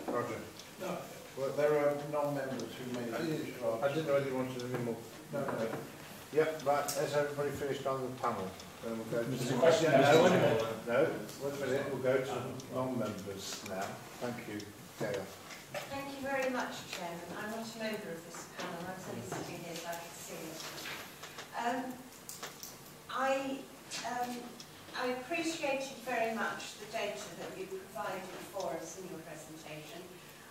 Roger. No. Well, there are non-members who made I didn't know whether you wanted any more. No. Yep, right, has everybody finished on the panel? Then we'll go to... There's a question there. No, wait a minute, we'll go to non-members now. Thank you, Gail. Thank you very much, Chairman. I'm not a member of this panel. I'm only sitting here so I can see it. I appreciated very much the data that you provided for us in your presentation.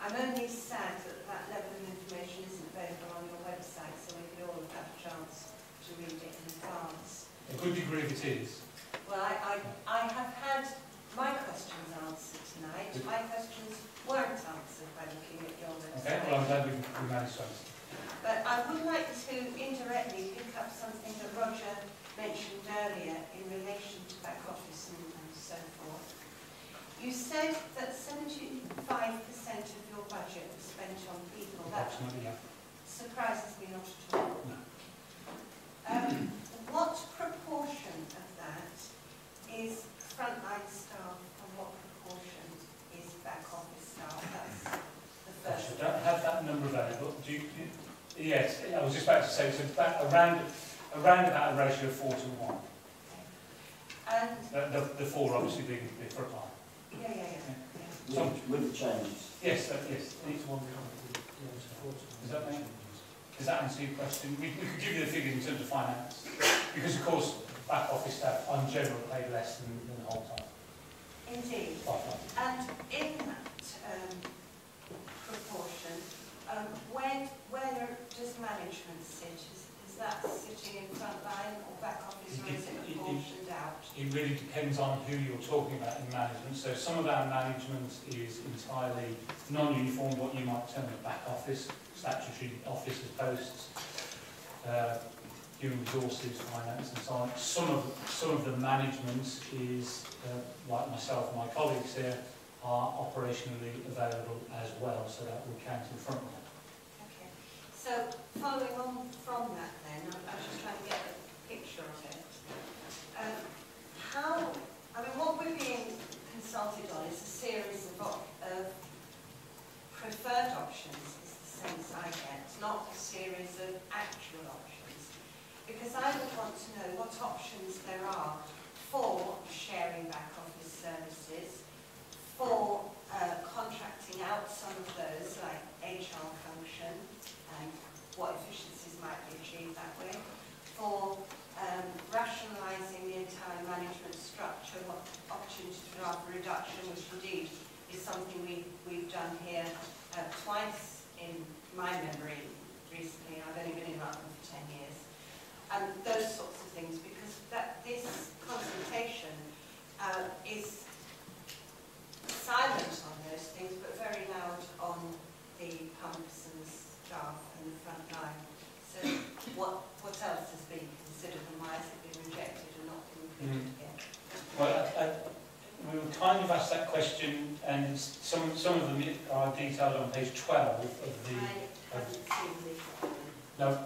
I'm only sad that that level of information isn't available on your website, so we could all have had a chance to read it in advance. A good degree of it is. Well, I have had my questions answered tonight. My questions weren't answered by looking at your website. Okay, well, I'm glad we managed to answer. But I would like to indirectly pick up something that Roger mentioned earlier in relation to back office and so forth. You said that 75% of your budget was spent on people. That surprises me not at all. No. What proportion of that is frontline staff and what proportion is back office staff? That's the first. I don't have that number available. Yes, I was just about to say, so around about a ratio of 4 to 1. And the 4 obviously being the front line. Yeah. With the changes. Yes, yes. Does that mean? Does that answer your question? We could give you the figures in terms of finance, because of course back office staff on general pay less than the whole time. Indeed. And in that proportion, where does management sit? Is that sitting in front line or back office, or is it apportioned out? It really depends on who you're talking about in management. So some of our management is entirely non-uniform, what you might term as back office, statutory officers posts, human resources, finance and so on. Some of the management is, like myself and my colleagues here, are operationally available as well, so that will count in front of them. Okay. So following on from that then, I'm just trying to get a picture of it. What we're being consulted on is a series of preferred options, is the sense I get, not a series of actual options. Because I would want to know what options there are for sharing back office services, for contracting out some of those, like HR function, and what efficiencies might be achieved that way, for rationalising the entire management structure, what opportunities for reduction, which indeed is something we've done here twice in my memory recently. I've only been in Rutland for 10 years. And those sorts of things, because this consultation is silent on those things, but very loud on the pumps and the staff and the front line. So what else has been considered, and why has it been rejected and not been included again? Well, we were kind of asked that question, and some of them are detailed on page 12 of the... I haven't seen this. No,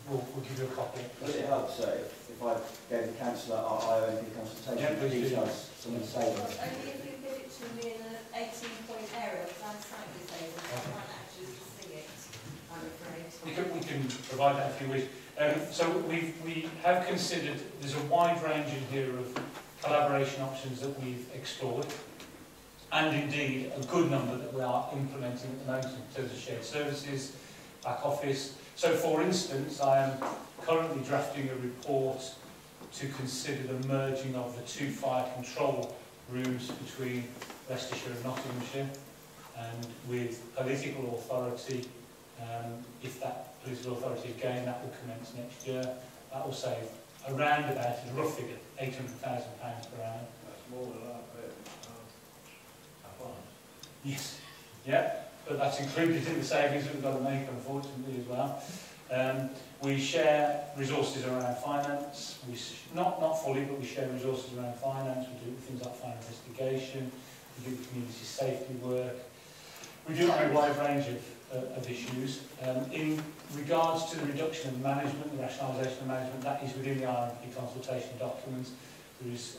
we'll give you a copy. Would it help, sir, if I gave the councillor our IOMP consultation details from the savings? Well, only if you give it to me in an 18-point area, because I'm sight disabled, so I can't actually see it, I'm afraid. We can provide that if you wish. So we have considered, there's a wide range in here of collaboration options that we've explored, and indeed a good number that we are implementing at the moment in terms of shared services, back office. So for instance, I am currently drafting a report to consider the merging of the 2 fire control rooms between Leicestershire and Nottinghamshire, and with political authority, if that political authority again, that will commence next year, that will save around about, a rough figure, £800,000 per annum. That's more than that, but Yes, yeah, but that's included in the savings that we've got to make, unfortunately, as well. We share resources around finance, not fully, but we share resources around finance. We do things like fire investigation, we do community safety work. We do have a wide range of issues. In regards to the reduction of management, the rationalisation of management, that is within the RMP consultation documents. There is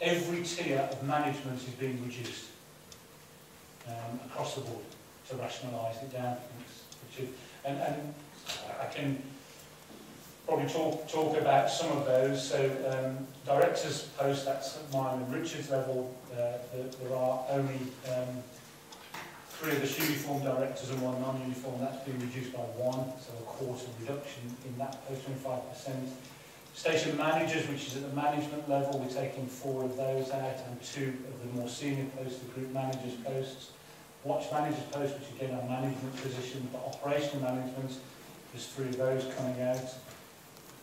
every tier of management is being reduced across the board to rationalise it down. And I can probably talk about some of those. So directors post, that's at mine and Richard's level. There are only 3 of us uniform directors and 1 non-uniform. That's been reduced by 1, so a quarter reduction in that post, 25%. Station managers, which is at the management level, we're taking 4 of those out, and 2 of the more senior posts, the group managers posts. Watch managers posts, which again are management positions, but operational management, there's 3 of those coming out.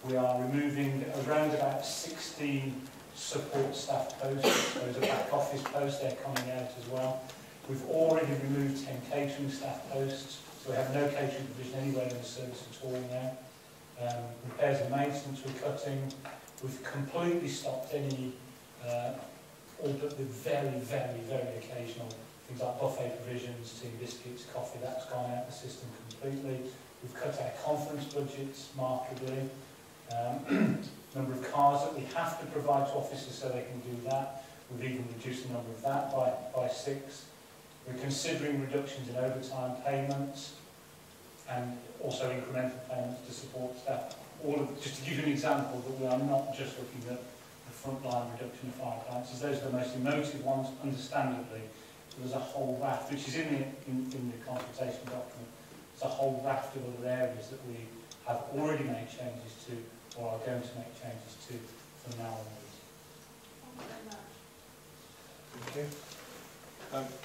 We are removing around about 16 support staff posts, those are back office posts, they're coming out as well. We've already removed 10 catering staff posts, so we have no catering provision anywhere in the service at all now. Repairs and maintenance we're cutting. We've completely stopped any, all but the very, very, very occasional things like buffet provisions, tea, biscuits, coffee, that's gone out of the system completely. We've cut our conference budgets markedly. Number of cars that we have to provide to officers so they can do that. We've even reduced the number of that by 6. We're considering reductions in overtime payments and also incremental payments to support staff. Just to give you an example, that we are not just looking at the frontline reduction of fire appliances. Those are the most emotive ones, understandably. There's a whole raft, which is in the consultation document. There's a whole raft of other areas that we have already made changes to, or are going to make changes to from now onwards. Thank you very much. Thank you.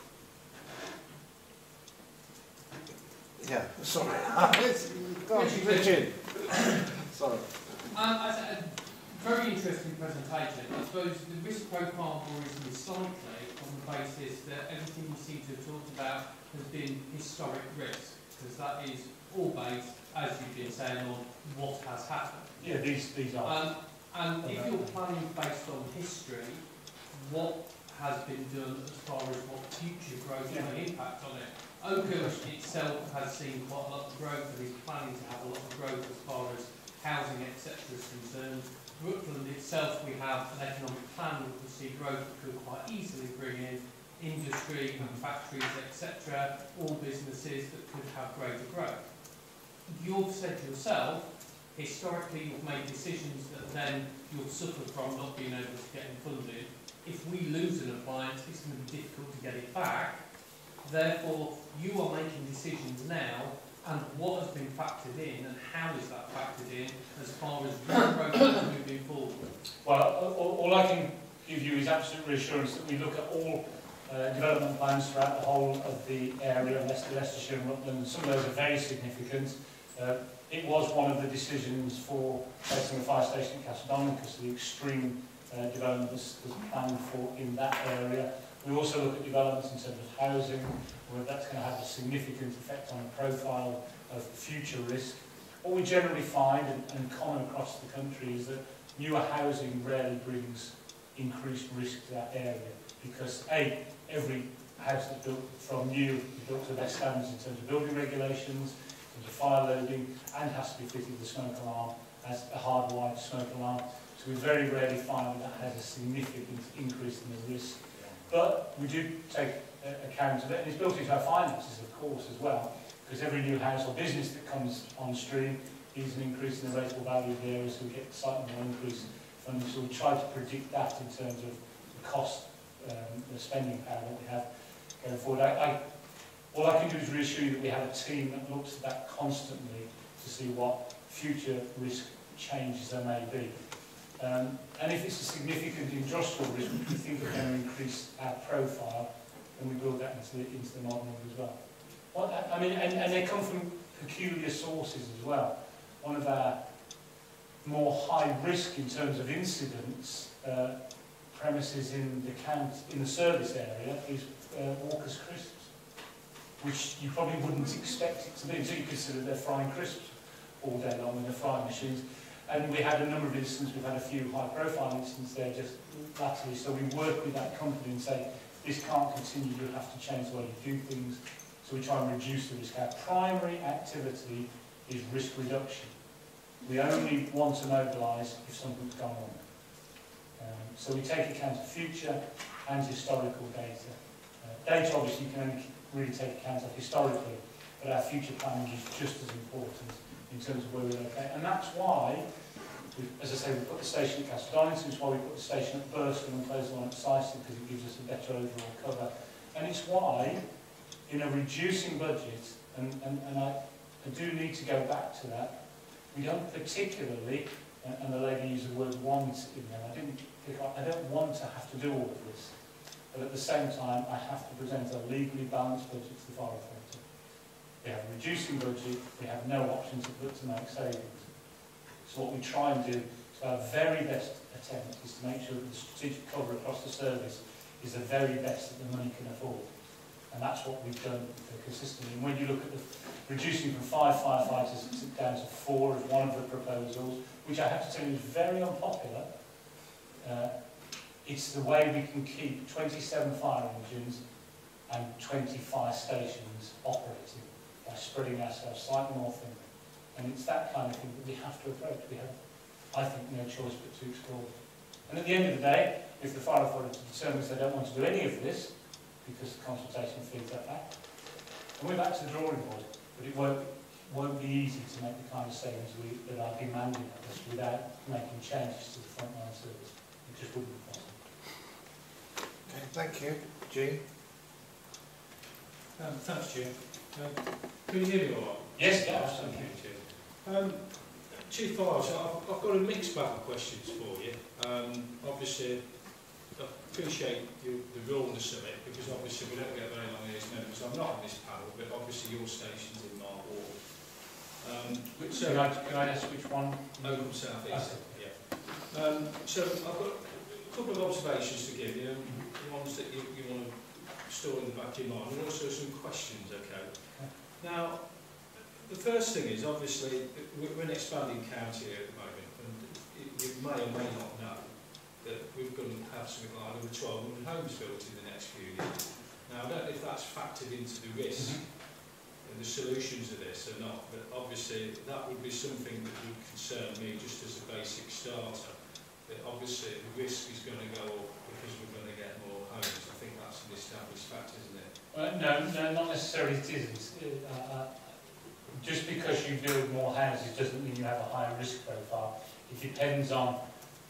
Yeah, sorry. Richard. Sorry. A very interesting presentation. I suppose the risk profile worries me slightly on the basis that everything you seem to have talked about has been historic risk, because that is all based, as you've been saying, on what has happened. Yeah, these are. And if you're planning based on history, what has been done as far as what future growth may impact on it? Oakham itself has seen quite a lot of growth and is planning to have a lot of growth as far as housing, etc. is concerned. Rutland itself, we have an economic plan that will see growth that could quite easily bring in industry and factories, etc., all businesses that could have greater growth. You've said yourself, historically you've made decisions that then you'll suffer from not being able to get funded. If we lose an appliance, it's going to be difficult to get it back. Therefore, you are making decisions now, and what has been factored in, and how is that factored in as far as your programme is moving forward? Well, all I can give you is absolute reassurance that we look at all development plans throughout the whole of the area, Leicestershire and Rutland, and some of those are very significant. It was one of the decisions for placing a fire station at Castledon because of the extreme development was planned for in that area. We also look at developments in terms of housing, where that's going to have a significant effect on the profile of future risk. What we generally find, and common across the country, is that newer housing rarely brings increased risk to that area, because A, every house that's built from new is built to the best standards in terms of building regulations, in terms of fire loading, and has to be fitted with a smoke alarm, as a hardwired smoke alarm. So we very rarely find that has a significant increase in the risk. But we do take account of it, and it's built into our finances, of course, as well, because every new house or business that comes on stream is an increase in the rateable value of the area, so we get slightly more increase funding. So we try to predict that in terms of the cost, the spending power that we have going forward. All I can do is reassure you that we have a team that looks at that constantly to see what future risk changes there may be. And if it's a significant industrial risk, which we think are going to increase our profile, then we build that into the modelling as well. I mean, and they come from peculiar sources as well. One of our more high risk in terms of incidents premises in the service area is Walker's Crisps, which you probably wouldn't expect it to be until you consider they're frying crisps all day long in the frying machines. And we had a number of incidents, we've had a few high-profile incidents there just latterly, so we work with that company and say, this can't continue, you have to change the way you do things, so we try and reduce the risk. Our primary activity is risk reduction. We only want to mobilise if something's gone wrong. So we take account of future and historical data. Data, obviously, you can only really take account of historically, but our future planning is just as important in terms of where we locate. And that's why, as I say, we put the station at Castle Donington, it's why we put the station at Burston and close the one at Sicily, because it gives us a better overall cover. And it's why, in a reducing budget, and I do need to go back to that, we don't particularly, and the lady used the word want in there, I don't want to have to do all of this. But at the same time, I have to present a legally balanced budget to the Fire Authority. We have a reducing budget, we have no options but to make savings. So what we try and do, to our very best attempt, is to make sure that the strategic cover across the service is the very best that the money can afford. And that's what we've done consistently. And when you look at the reducing from 5 firefighters down to 4 as one of the proposals, which I have to tell you is very unpopular, it's the way we can keep 27 fire engines and 20 fire stations operating by spreading ourselves slightly more thin. And it's that kind of thing that we have to approach. We have, I think, no choice but to explore. And at the end of the day, if the Fire Authority determines they don't want to do any of this, because the consultation feeds that back, and we're back to the drawing board. But it won't be easy to make the kind of savings that are demanding of us without making changes to the frontline service. It just wouldn't be possible. Okay, thank you. Jean? Thanks, Chair. Can you hear me all right? Yes, absolutely. Chief Fire, so I've got a mixed bag of questions for you. Obviously, I appreciate the rawness of it, because obviously we don't get very long here as members. I'm not on this panel, but obviously your station's in my ward. Can I ask which one? Oakham South East. Yeah. So I've got a couple of observations to give you, the ones that you want to store in the back of your mind, and also some questions, okay? Now, the first thing is, obviously, we're an expanding county here at the moment, and you may or may not know that we're going to have something like over 1,200 homes built in the next few years. Now, I don't know if that's factored into the risk and the solutions of this or not, but obviously that would be something that would concern me just as a basic starter. But obviously the risk is going to go up because we're going to get more homes. I think that's an established fact, isn't it? No, not necessarily it isn't. Just because you build more houses doesn't mean you have a higher risk profile. It depends on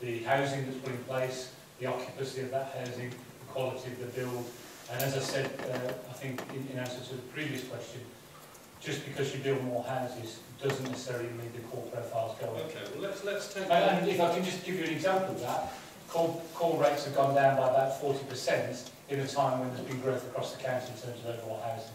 the housing that's put in place, the occupancy of that housing, the quality of the build. And as I said, I think in answer to the previous question, just because you build more houses doesn't necessarily mean the call profiles go up. Okay, well let's take and if I can just give you an example of that, call rates have gone down by about 40% in a time when there's been growth across the county in terms of overall housing.